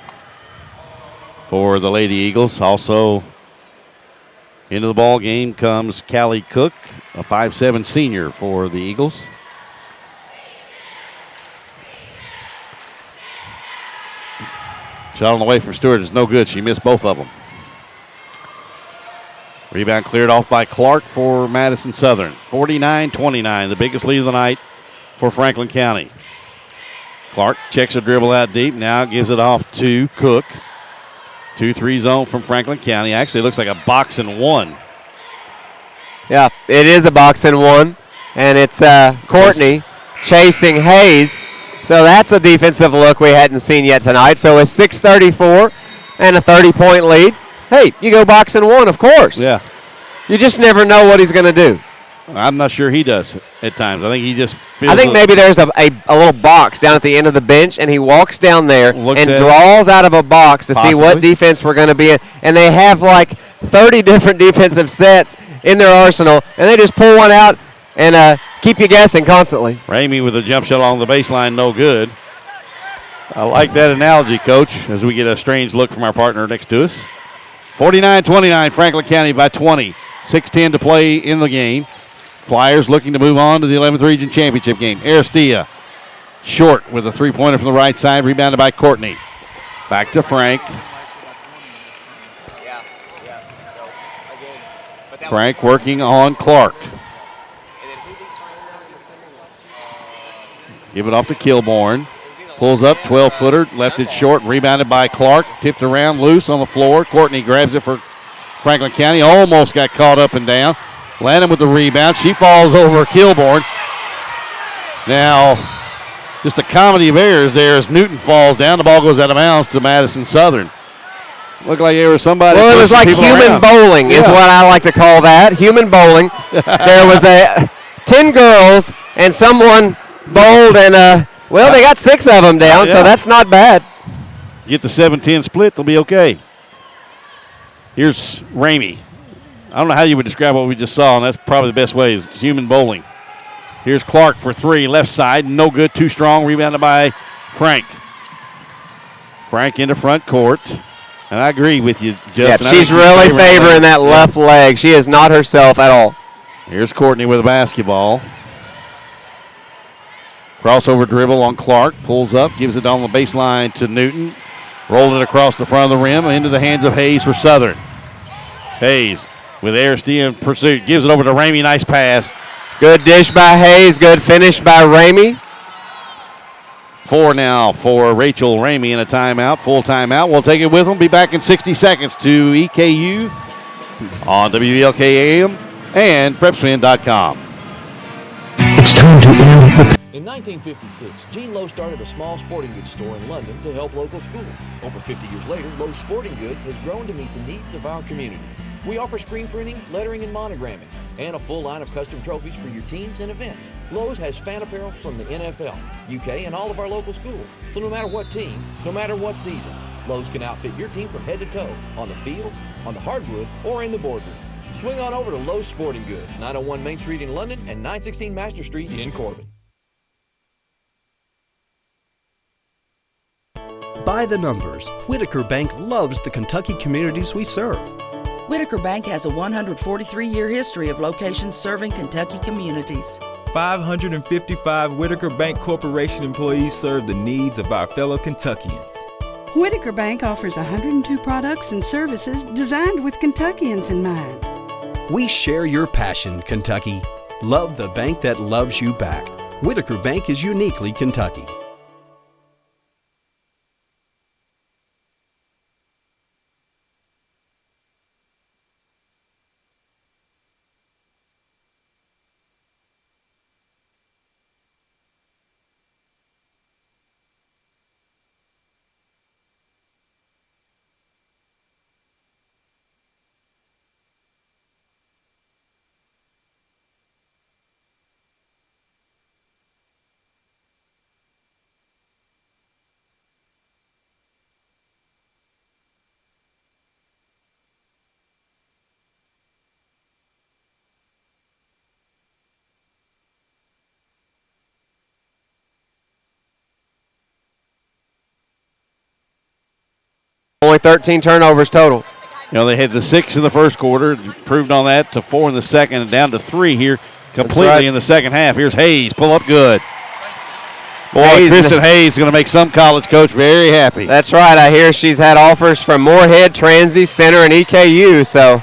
for the Lady Eagles. Also into the ball game comes Callie Cook, a 5'7" senior for the Eagles. Shot on the way from Stewart is no good. She missed both of them. Rebound cleared off by Clark for Madison Southern. 49-29, the biggest lead of the night for Franklin County. Clark checks a dribble out deep. Now gives it off to Cook. 2-3 zone from Franklin County. Actually looks like a box and one. Yeah, it is a box and one. And it's Courtney chasing Hayes. So that's a defensive look we hadn't seen yet tonight. So a 6:34 and a 30-point lead. Hey, you go box and one, of course. Yeah. You just never know what he's going to do. I'm not sure he does at times. I think he just feels I think maybe there's a little box down at the end of the bench, and he walks down there and draws out of a box to see what defense we're going to be in. And they have like 30 different defensive sets in their arsenal, and they just pull one out and keep you guessing constantly. Ramey with a jump shot along the baseline, no good. I like that analogy, Coach, as we get a strange look from our partner next to us. 49-29, Franklin County by 20. 6:10 to play in the game. Flyers looking to move on to the 11th Region Championship game. Aristia short with a three-pointer from the right side, rebounded by Courtney. Back to Frank. Frank working on Clark. Give it off to Kilborn. Pulls up, 12-footer, left it short, rebounded by Clark. Tipped around, loose on the floor. Courtney grabs it for Franklin County. Almost got caught up and down. Lanham with the rebound. She falls over Kilborn. Now, just a comedy of errors there as Newton falls down. The ball goes out of bounds to Madison Southern. Looked like there was somebody. Well, it was like human bowling is what I like to call that. Human bowling. There was 10 girls and someone bowled and, well, they got 6 of them down, so that's not bad. Get the 7-10 split, they'll be okay. Here's Ramey. I don't know how you would describe what we just saw, and that's probably the best way is human bowling. Here's Clark for 3, left side, no good, too strong, rebounded by Frank. Frank into front court, and I agree with you, Justin. Yeah, she's really favoring that left leg. She is not herself at all. Here's Courtney with a basketball. Crossover dribble on Clark, pulls up, gives it on the baseline to Newton. Rolling it across the front of the rim, into the hands of Hayes for Southern. Hayes with Aristia in pursuit, gives it over to Ramey, nice pass. Good dish by Hayes, good finish by Ramey. 4 now for Rachel Ramey in a timeout, full timeout. We'll take it with them, be back in 60 seconds to EKU on WELK AM and PrepSpin.com. It's time to end the... In 1956, Gene Lowe started a small sporting goods store in London to help local schools. Over 50 years later, Lowe's Sporting Goods has grown to meet the needs of our community. We offer screen printing, lettering, and monogramming, and a full line of custom trophies for your teams and events. Lowe's has fan apparel from the NFL, UK, and all of our local schools. So no matter what team, no matter what season, Lowe's can outfit your team from head to toe, on the field, on the hardwood, or in the boardroom. Swing on over to Lowe's Sporting Goods, 901 Main Street in London and 916 Master Street in Corbin. By the numbers, Whitaker Bank loves the Kentucky communities we serve. Whitaker Bank has a 143-year history of locations serving Kentucky communities. 555 Whitaker Bank Corporation employees serve the needs of our fellow Kentuckians. Whitaker Bank offers 102 products and services designed with Kentuckians in mind. We share your passion, Kentucky. Love the bank that loves you back. Whitaker Bank is uniquely Kentucky. only 13 turnovers total. You know, they had the 6 in the first quarter, improved on that to 4 in the second, and down to 3 here completely in the second half. Here's Hayes, pull up good. Boy, Kristen Hayes is going to make some college coach very happy. That's right. I hear she's had offers from Moorhead, Transy, Center, and EKU. So,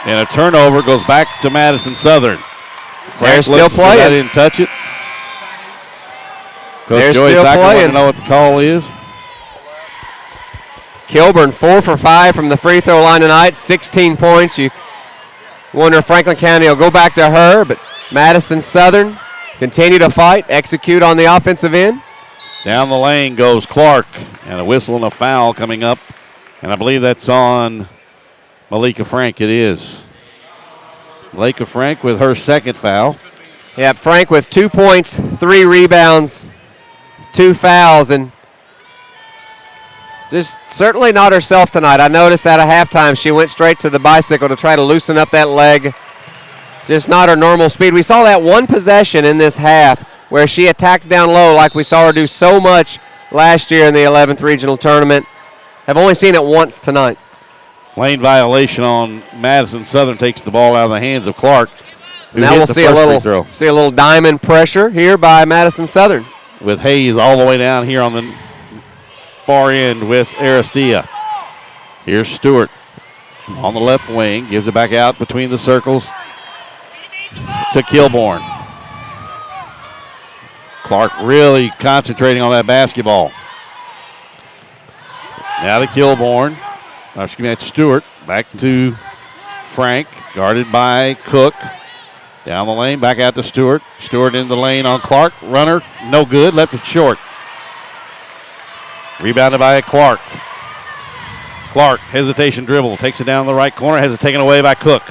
and a turnover goes back to Madison Southern. They're still playing. I didn't touch it. They're Joey still Thacker playing. To know what the call is. Kilburn 4 for 5 from the free throw line tonight, 16 points. You wonder if Franklin County will go back to her, but Madison Southern continue to fight, execute on the offensive end. Down the lane goes Clark, and a whistle and a foul coming up, and I believe that's on Malika Frank. It is. Malika Frank with her second foul. Yeah, Frank with 2 points, 3 rebounds, 2 fouls, and just certainly not herself tonight. I noticed at a halftime she went straight to the bicycle to try to loosen up that leg. Just not her normal speed. We saw that one possession in this half where she attacked down low like we saw her do so much last year in the 11th regional tournament. Have only seen it once tonight. Lane violation on Madison Southern, takes the ball out of the hands of Clark. Now we'll see a little diamond pressure here by Madison Southern. With Hayes all the way down here on the far end with Aristia. Here's Stewart on the left wing, gives it back out between the circles to Kilborn. Clark really concentrating on that basketball. Now to Kilborn. Excuse me, that's Stewart. Back to Frank, guarded by Cook. Down the lane, back out to Stewart. Stewart in the lane on Clark. Runner, no good, left it short. Rebounded by Clark. Clark, hesitation dribble, takes it down the right corner, has it taken away by Cook.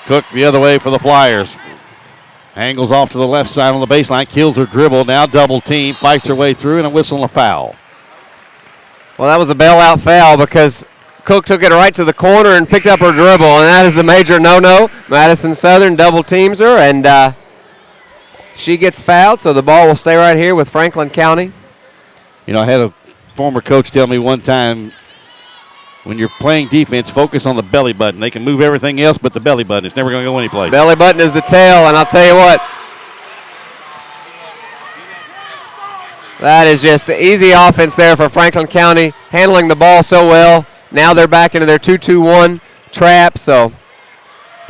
Cook the other way for the Flyers. Angles off to the left side on the baseline, kills her dribble, now double team, fights her way through, and a whistle and a foul. Well, that was a bailout foul because Cook took it right to the corner and picked up her dribble, and that is a major no-no. Madison Southern double teams her, and she gets fouled, so the ball will stay right here with Franklin County. You know, I had a former coach tell me one time, when you're playing defense, focus on the belly button. They can move everything else but the belly button. It's never going to go anyplace. Belly button is the tail, and I'll tell you what, that is just an easy offense there for Franklin County, handling the ball so well. Now they're back into their 2-2-1 trap, so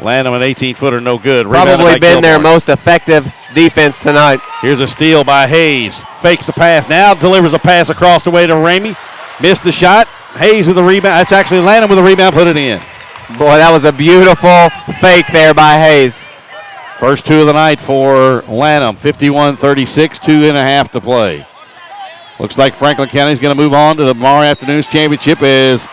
Lanham, an 18-footer, no good. Probably been their most effective defense tonight. Here's a steal by Hayes. Fakes the pass now, delivers a pass across the way to Ramey. Missed the shot. Hayes with the rebound. That's actually Lanham with the rebound, put it in. Boy, that was a beautiful fake there by Hayes. First 2 of the night for Lanham, 51-36, 2.5 to play. Looks like Franklin County is going to move on to tomorrow afternoon's championship as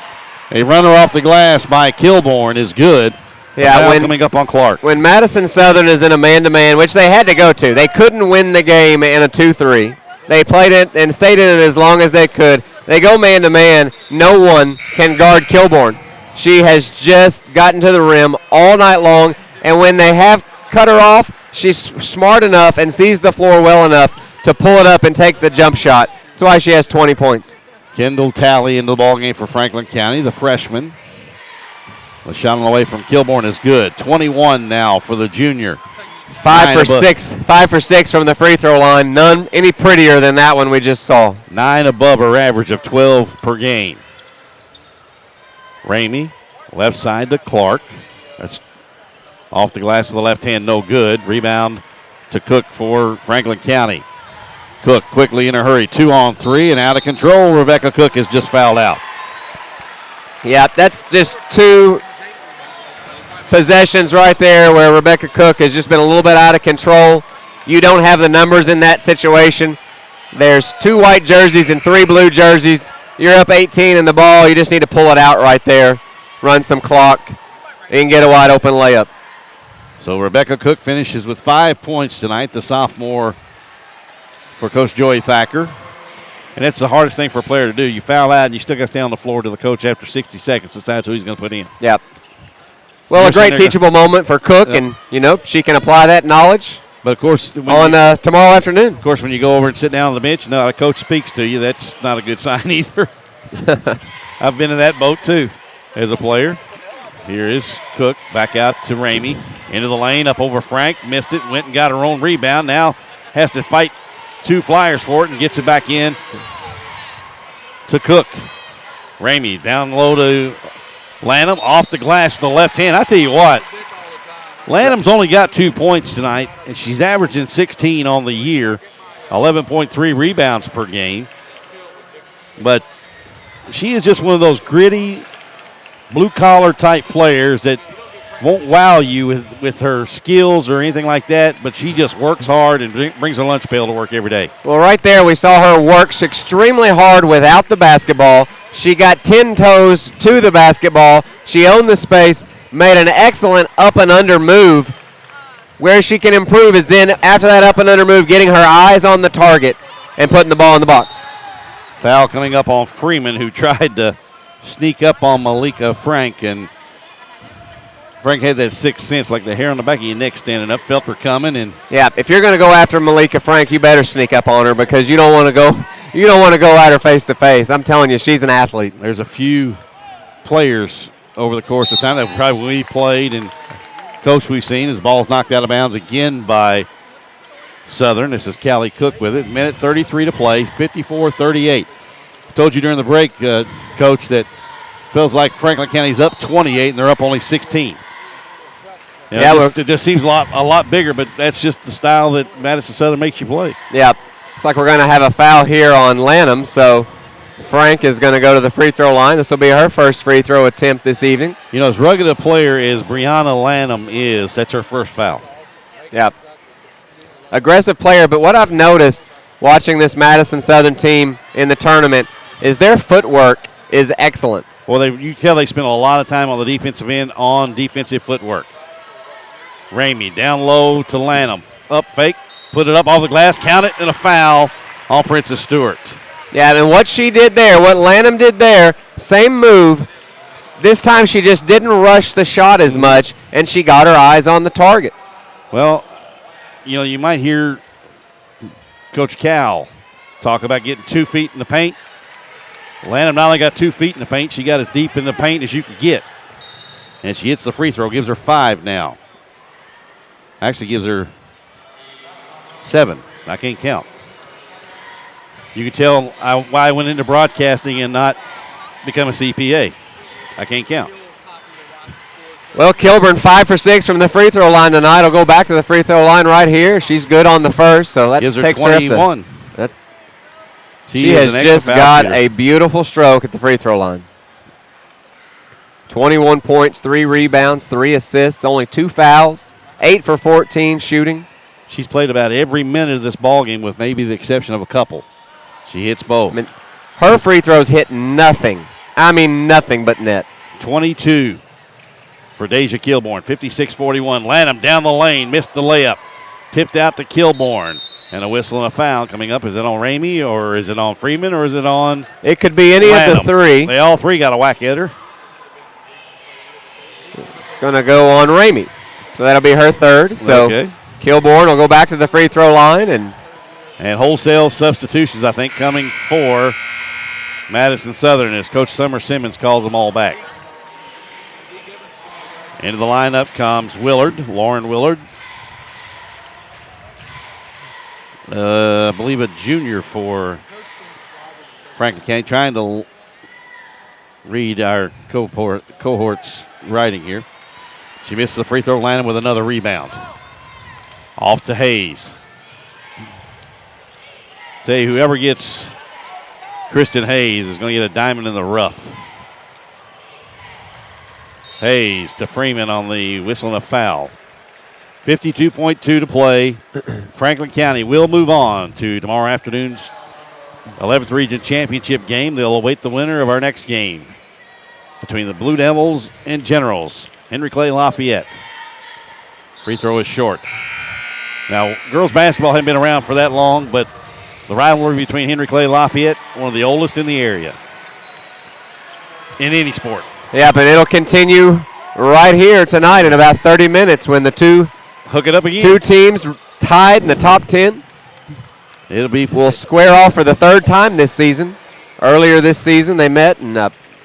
a runner off the glass by Kilborn is good. Yeah, coming up on Clark. When Madison Southern is in a man-to-man, which they had to go to, they couldn't win the game in a 2-3. They played it and stayed in it as long as they could. They go man-to-man. No one can guard Kilborn. She has just gotten to the rim all night long, and when they have cut her off, she's smart enough and sees the floor well enough to pull it up and take the jump shot. That's why she has 20 points. Kendall Talley into the ballgame for Franklin County, the freshman. The shot on the way from Kilborn is good. 21 now for the junior. 5 for 6 from the free throw line. None any prettier than that one we just saw. 9 above her average of 12 per game. Ramey, left side to Clark. That's off the glass with the left hand, no good. Rebound to Cook for Franklin County. Cook quickly in a hurry. 2-on-3 and out of control. Rebecca Cook has just fouled out. Yeah, that's just 2 possessions right there where Rebecca Cook has just been a little bit out of control. You don't have the numbers in that situation. There's 2 white jerseys and 3 blue jerseys. You're up 18 in the ball. You just need to pull it out right there, run some clock, and get a wide open layup. So Rebecca Cook finishes with 5 points tonight, the sophomore for Coach Joey Thacker. And that's the hardest thing for a player to do. You foul out and you still got to stay on the floor till the coach after 60 seconds decides who he's going to put in. Yep. Well, a great teachable moment for Cook, and, you know, she can apply that knowledge. But, of course, on tomorrow afternoon. Of course, when you go over and sit down on the bench and the coach speaks to you, that's not a good sign either. I've been in that boat too as a player. Here is Cook back out to Ramey. Into the lane, up over Frank. Missed it, went and got her own rebound. Now has to fight 2 Flyers for it and gets it back in to Cook. Ramey down low to Lanham, off the glass with the left hand. I tell you what, Lanham's only got 2 points tonight, and she's averaging 16 on the year, 11.3 rebounds per game. But she is just one of those gritty, blue-collar type players that won't wow you with her skills or anything like that, but she just works hard and brings her lunch pail to work every day. Well, right there we saw her work extremely hard without the basketball. She got 10 toes to the basketball. She owned the space, made an excellent up and under move. Where she can improve is then after that up and under move, getting her eyes on the target and putting the ball in the box. Foul coming up on Freeman, who tried to sneak up on Malika Frank, and Frank had that sixth sense, like the hair on the back of your neck standing up, felt her coming, and yeah, if you're going to go after Malika Frank, you better sneak up on her because you don't want to go at her face to face. I'm telling you, she's an athlete. There's a few players over the course of time that probably we played and coach we've seen. His ball's knocked out of bounds again by Southern. This is Callie Cook with it. Minute 33 to play, 54-38. I told you during the break, Coach, that feels like Franklin County's up 28 and they're up only 16. You know, it just seems a lot bigger, but that's just the style that Madison Southern makes you play. Yeah, looks like we're going to have a foul here on Lanham, so Frank is going to go to the free throw line. This will be her first free throw attempt this evening. You know, as rugged a player as Brianna Lanham is, that's her first foul. Yeah, aggressive player, but what I've noticed watching this Madison Southern team in the tournament is their footwork is excellent. Well, you tell they spend a lot of time on the defensive end on defensive footwork. Ramey down low to Lanham. Up fake, put it up off the glass, count it, and a foul on Princess Stewart. Yeah, and what she did there, what Lanham did there, same move. This time she just didn't rush the shot as much, and she got her eyes on the target. Well, you know, you might hear Coach Cal talk about getting 2 feet in the paint. Lanham not only got 2 feet in the paint, she got as deep in the paint as you could get. And she hits the free throw, gives her 5 now. Actually gives her 7. I can't count. You can tell why I went into broadcasting and not become a CPA. I can't count. Well, Kilburn 5 for 6 from the free throw line tonight. Will go back to the free throw line right here. She's good on the first, so that gives her takes 21. her up to. She has just got a beautiful stroke at the free throw line. 21 points, 3 rebounds, 3 assists, only 2 fouls, 8 for 14 shooting. She's played about every minute of this ball game with maybe the exception of a couple. She hits both. I mean, her free throws hit nothing. I mean nothing but net. 22 for Deja Kilborn, 56-41. Lanham down the lane, missed the layup. Tipped out to Kilborn. And a whistle and a foul coming up. Is it on Ramey, or is it on Freeman, or is it on It could be any Lanham? of the 3. They all 3 got a whack at her. It's going to go on Ramey. So that'll be her 3rd. So okay. Kilborn will go back to the free throw line. And wholesale substitutions, I think, coming for Madison Southern as Coach Summer Simmons calls them all back. Into the lineup comes Willard, Lauren Willard. I believe a junior for Franklin County, trying to read our cohort's writing here. She misses the free throw line with another rebound. Off to Hayes. Tell you, whoever gets Kristen Hayes is going to get a diamond in the rough. Hayes to Freeman on the whistle and a foul. 52.2 to play. Franklin County will move on to tomorrow afternoon's 11th Region Championship game. They'll await the winner of our next game between the Blue Devils and Generals. Henry Clay Lafayette. Free throw is short. Now, girls basketball hasn't been around for that long, but the rivalry between Henry Clay Lafayette, one of the oldest in the area in any sport. Yeah, but it'll continue right here tonight in about 30 minutes when the two hook it up again. 2 teams tied in the top 10. We'll square off for the 3rd time this season. earlier this season. They met in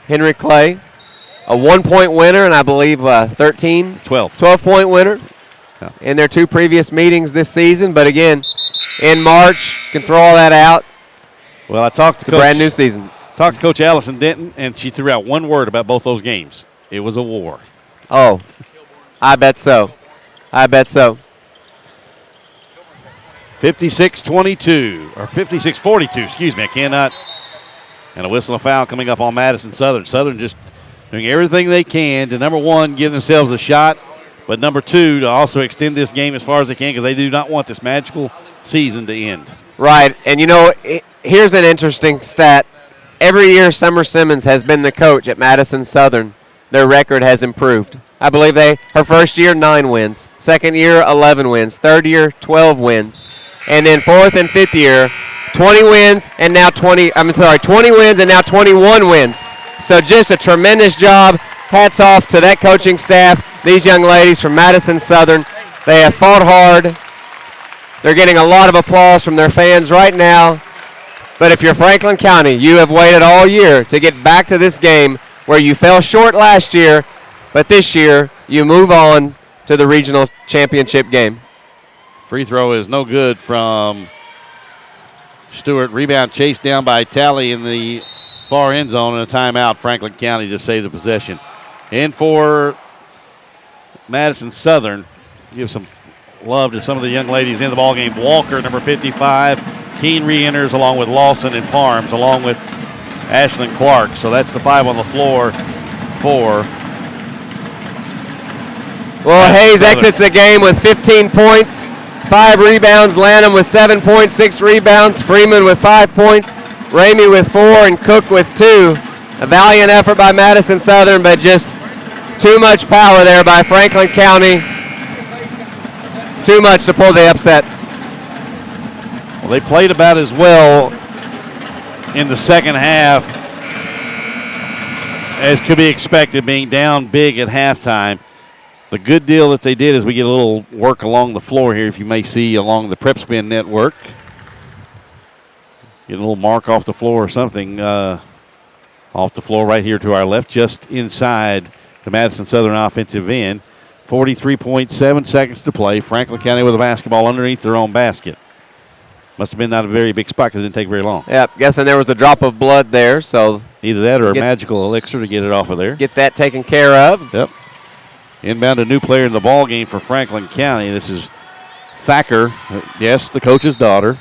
Henry Clay, a 1-point winner, and I believe 12-point winner in their 2 previous meetings this season. But again, in March, can throw all that out. Well, I talked to It's a brand new season. Talked to Coach Allison Denton, and she threw out one word about both those games. It was a war. Oh, I bet so. 56-22, or 56-42, excuse me. I cannot. And a whistle and a foul coming up on Madison Southern. Southern just doing everything they can to, number one, give themselves a shot, but number two, to also extend this game as far as they can because they do not want this magical season to end. Right, and here's an interesting stat. Every year Summer Simmons has been the coach at Madison Southern, their record has improved. I believe her first year, 9 wins. Second year, 11 wins. Third year, 12 wins. And then fourth and fifth year, 20 wins and now 20 wins and now 21 wins. So just a tremendous job. Hats off to that coaching staff. These young ladies from Madison Southern, they have fought hard. They're getting a lot of applause from their fans right now. But if you're Franklin County, you have waited all year to get back to this game where you fell short last year, but this year you move on to the regional championship game. Free throw is no good from Stewart. Rebound chased down by Talley in the far end zone, and a timeout. Franklin County to save the possession. And for Madison Southern, give some love to some of the young ladies in the ballgame. Walker, number 55. Keene re-enters along with Lawson and Parms, along with Ashlyn Clark. So that's the 5 on the floor for. Well, Hayes exits the game with 15 points, 5 rebounds. Lanham with 7 points, 6 rebounds. Freeman with 5 points. Ramey with 4 and Cook with 2. A valiant effort by Madison Southern, but just too much power there by Franklin County. Too much to pull the upset. Well, they played about as well in the second half as could be expected, being down big at halftime. The good deal that they did is we get a little work along the floor here, if you may see along the PrepSpin network. Get a little mark off the floor or something off the floor right here to our left, just inside the Madison Southern offensive end. 43.7 seconds to play. Franklin County with a basketball underneath their own basket. Must have been not a very big spot because it didn't take very long. Yep, guessing there was a drop of blood there, so either that or a magical elixir to get it off of there. Get that taken care of. Yep. Inbound, a new player in the ball game for Franklin County. This is Thacker, yes, the coach's daughter.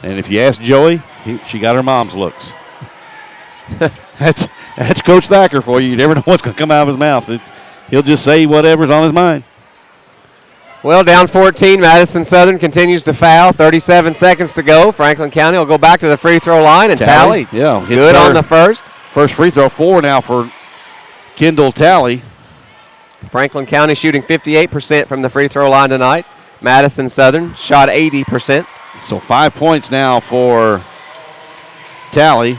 And if you ask Joey, she got her mom's looks. That's Coach Thacker for you. You never know what's going to come out of his mouth. He'll just say whatever's on his mind. Well, down 14, Madison Southern continues to foul. 37 seconds to go. Franklin County will go back to the free throw line and tally. Yeah, good on the first. First free throw, 4 now for Kendall Talley. Franklin County shooting 58% from the free throw line tonight. Madison Southern shot 80%. So 5 points now for Talley.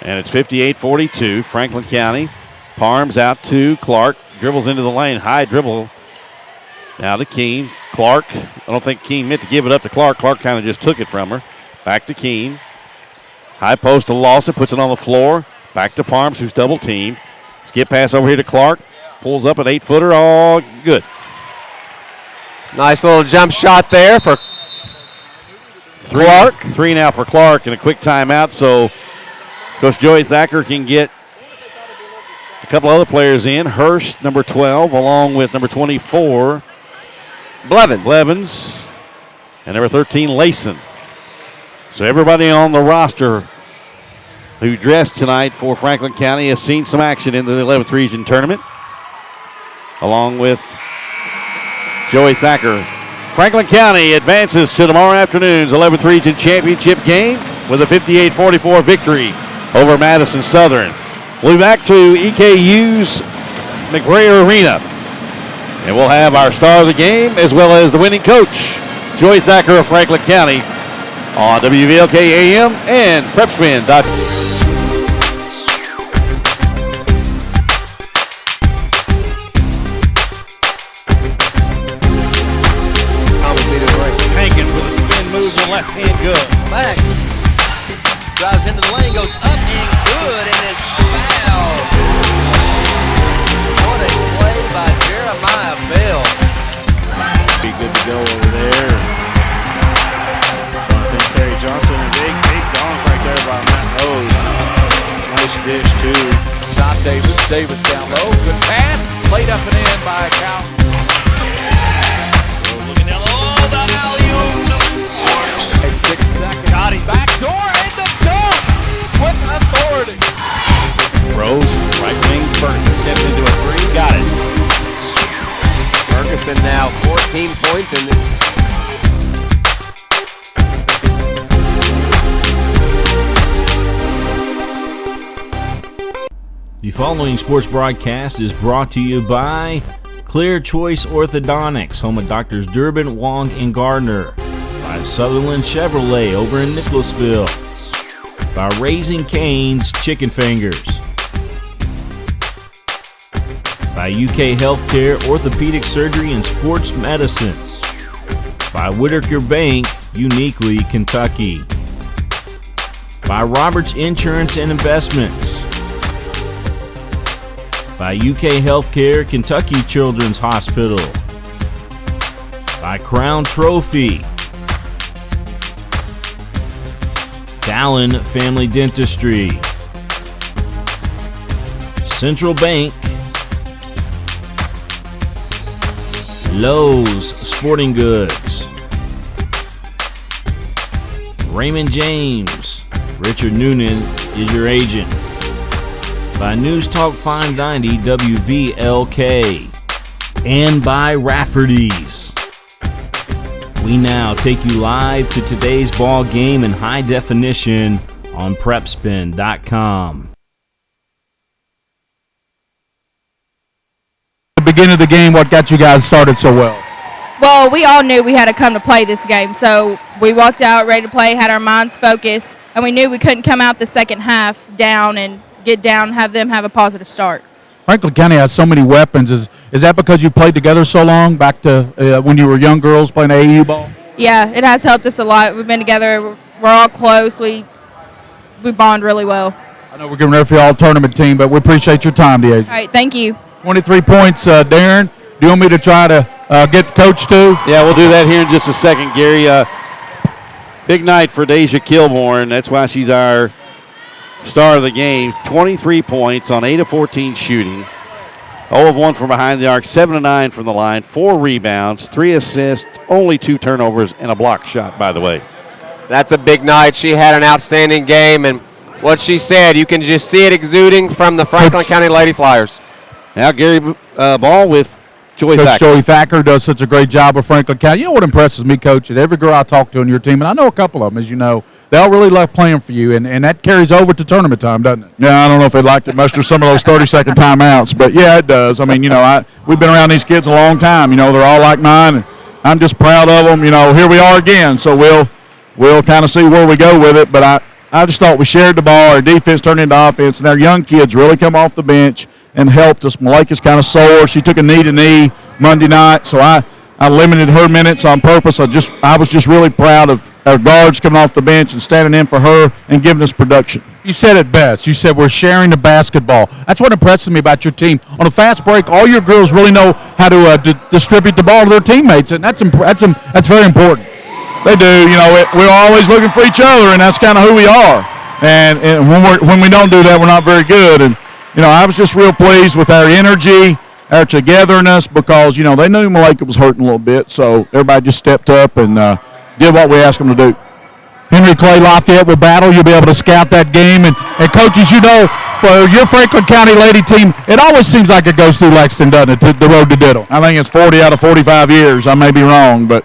And it's 58-42. Franklin County. Parms out to Clark. Dribbles into the lane. High dribble. Now to Keene. Clark. I don't think Keene meant to give it up to Clark. Clark kind of just took it from her. Back to Keene. High post to Lawson. Puts it on the floor. Back to Parms, who's double teamed. Skip pass over here to Clark. Pulls up an 8-footer. All good. Nice little jump shot there for Clark. 3 now for Clark and a quick timeout. So Coach Joey Thacker can get a couple other players in. Hurst, number 12, along with number 24. Blevins. And number 13, Layson. So everybody on the roster who dressed tonight for Franklin County has seen some action in the 11th Region Tournament, along with Joey Thacker. Franklin County advances to tomorrow afternoon's 11th Region Championship game with a 58-44 victory over Madison Southern. We'll be back to EKU's McBrayer Arena, and we'll have our star of the game as well as the winning coach, Joey Thacker of Franklin County, on WVLK AM and PrepSpin.com. Hankins with a spin move the left hand good. Back. Drives into the lane, goes up and good, and it's fouled. What a play by Jeremiah Bell. Be good to go over there. I think Terry Johnson, a big dunk right there by Matt Rose. Nice dish, too. Tom Davis. Davis down low. Good pass. Played up and in by Cal. Looking down low. Oh, the alley-oop. 6 seconds. Got him. Back door and the dunk with authority. Rose, right wing. Ferguson steps into a three. Got it. Ferguson now 14 points in this. The following sports broadcast is brought to you by Clear Choice Orthodontics, home of Doctors Durbin, Wong, and Gardner. By Sutherland Chevrolet over in Nicholasville. By Raising Cane's Chicken Fingers. By UK Healthcare, Orthopedic Surgery, and Sports Medicine. By Whitaker Bank, uniquely Kentucky. By Roberts Insurance and Investments. By UK Healthcare, Kentucky Children's Hospital. By Crown Trophy. Dallin Family Dentistry. Central Bank. Lowe's Sporting Goods. Raymond James. Richard Noonan is your agent. By News Talk 590 WVLK. And by Rafferty's. We now take you live to today's ball game in high definition on PrepSpin.com. The beginning of the game, what got you guys started so well? Well, we all knew we had to come to play this game, so we walked out ready to play, had our minds focused, and we knew we couldn't come out the second half down and get down and have them have a positive start. Franklin County has so many weapons. Is that because you played together so long, back to when you were young girls playing AAU ball? Yeah, it has helped us a lot. We've been together. We're all close. We bond really well. I know we're getting ready for the all-tournament team, but we appreciate your time, DeAsia. All right, thank you. 23 points, Darren. Do you want me to try to get Coach too? Yeah, we'll do that here in just a second, Gary. Big night for Deja Kilborn. That's why she's our star of the game. 23 points on 8 of 14 shooting. 0 of 1 from behind the arc, 7 of 9 from the line, 4 rebounds, 3 assists, only 2 turnovers, and a block shot, by the way. That's a big night. She had an outstanding game, and what she said, you can just see it exuding from the Franklin County Lady Flyers. Now Gary Ball with Joey Coach Thacker. Joey Thacker does such a great job with Franklin County. You know what impresses me, Coach, at every girl I talk to on your team, and I know a couple of them, as you know, they all really love playing for you, and that carries over to tournament time, doesn't it? Yeah, I don't know if they'd like to muster some of those 30-second timeouts, but, yeah, it does. I mean, you know, we've been around these kids a long time. You know, they're all like mine, and I'm just proud of them. You know, here we are again, so we'll kind of see where we go with it, but I just thought we shared the ball. Our defense turned into offense, and our young kids really come off the bench and helped us. Malika's kind of sore. She took a knee-to-knee Monday night, so I limited her minutes on purpose. I was just really proud of our guards coming off the bench and standing in for her and giving us production. You said it best. You said we're sharing the basketball. That's what impresses me about your team. On a fast break, all your girls really know how to distribute the ball to their teammates, and that's very important. They do. You know, we're always looking for each other, and that's kind of who we are. And when we don't do that, we're not very good. And you know, I was just real pleased with our energy, our togetherness, because, you know, they knew Malika was hurting a little bit, so everybody just stepped up and did what we asked them to do. Henry Clay Lafayette will battle. You'll be able to scout that game. And coaches, you know, for your Franklin County Lady team, it always seems like it goes through Lexington, doesn't it, the road to Diddle? I think it's 40 out of 45 years. I may be wrong, but,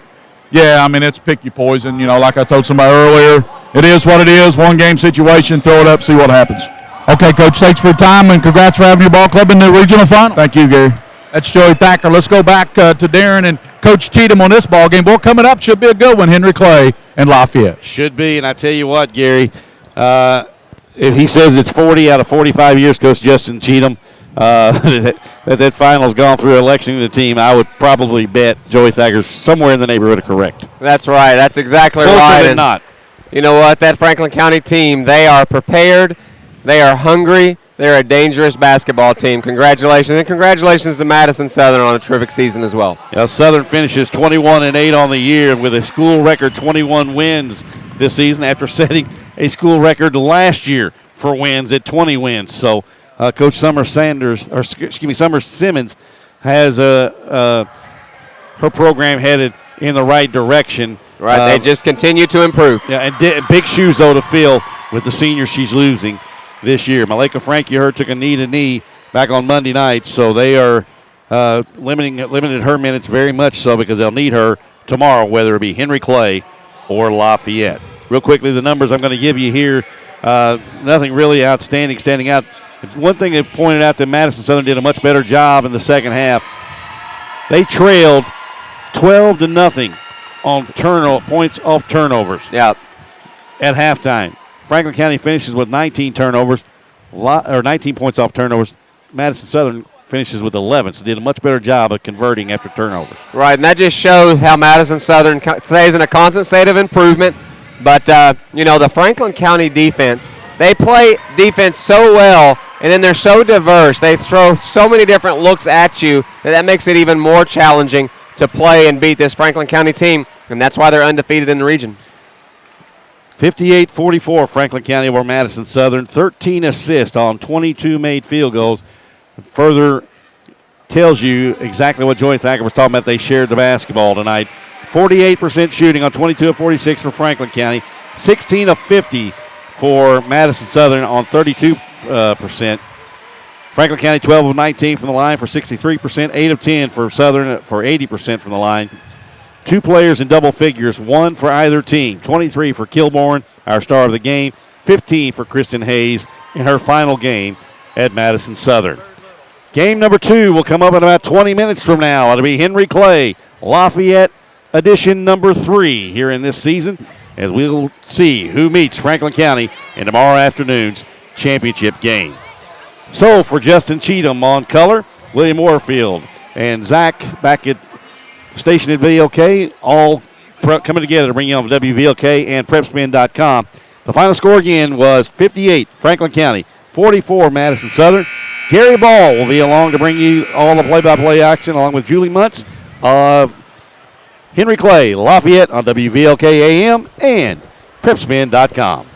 yeah, I mean, it's pick your poison. You know, like I told somebody earlier, it is what it is, one-game situation, throw it up, see what happens. Okay, Coach, thanks for your time, and congrats for having your ball club in the regional final. Thank you, Gary. That's Joey Thacker. Let's go back to Darren and Coach Cheatham on this ball game. Boy, coming up should be a good one, Henry Clay and Lafayette. Should be, and I tell you what, Gary, if he says it's 40 out of 45 years, Coach Justin Cheatham, that final's gone through electing the team, I would probably bet Joey Thacker's somewhere in the neighborhood of correct. That's right. That's exactly Closer right. than not. You know what? That Franklin County team, they are prepared. They are hungry. They're a dangerous basketball team. Congratulations. And congratulations to Madison Southern on a terrific season as well. Yeah, Southern finishes 21-8 on the year with a school record 21 wins this season after setting a school record last year for wins at 20 wins. So Coach Summer Simmons has her program headed in the right direction. Right, they just continue to improve. Yeah, and big shoes, though, to fill with the seniors she's losing this year. Malika Frank, you heard, took a knee back on Monday night, so they are limited her minutes very much so because they'll need her tomorrow, whether it be Henry Clay or Lafayette. Real quickly, the numbers I'm going to give you here, nothing really outstanding standing out. One thing that pointed out that Madison Southern did a much better job in the second half. They trailed 12-0 on points off turnovers. Yeah. At halftime. Franklin County finishes with 19 turnovers, or 19 points off turnovers. Madison Southern finishes with 11, so did a much better job of converting after turnovers. Right, and that just shows how Madison Southern stays in a constant state of improvement. But, the Franklin County defense, they play defense so well, and then they're so diverse. They throw so many different looks at you that makes it even more challenging to play and beat this Franklin County team, and that's why they're undefeated in the region. 58-44 Franklin County over Madison Southern. 13 assists on 22 made field goals. Further tells you exactly what Joey Thacker was talking about. They shared the basketball tonight. 48% shooting on 22 of 46 for Franklin County. 16 of 50 for Madison Southern on 32%. Franklin County 12 of 19 from the line for 63%. 8 of 10 for Southern for 80% from the line. Two players in double figures, one for either team. 23 for Kilborn, our star of the game. 15 for Kristen Hayes in her final game at Madison Southern. Game number 2 will come up in about 20 minutes from now. It'll be Henry Clay, Lafayette edition number 3 here in this season, as we'll see who meets Franklin County in tomorrow afternoon's championship game. So for Justin Cheatham on color, William Warfield and Zach back at station at VLK, all coming together to bring you on WVLK and PrepSpin.com. The final score again was 58 Franklin County, 44 Madison Southern. Gary Ball will be along to bring you all the play-by-play action along with Julie Muntz of Henry Clay, Lafayette on WVLK AM and PrepSpin.com.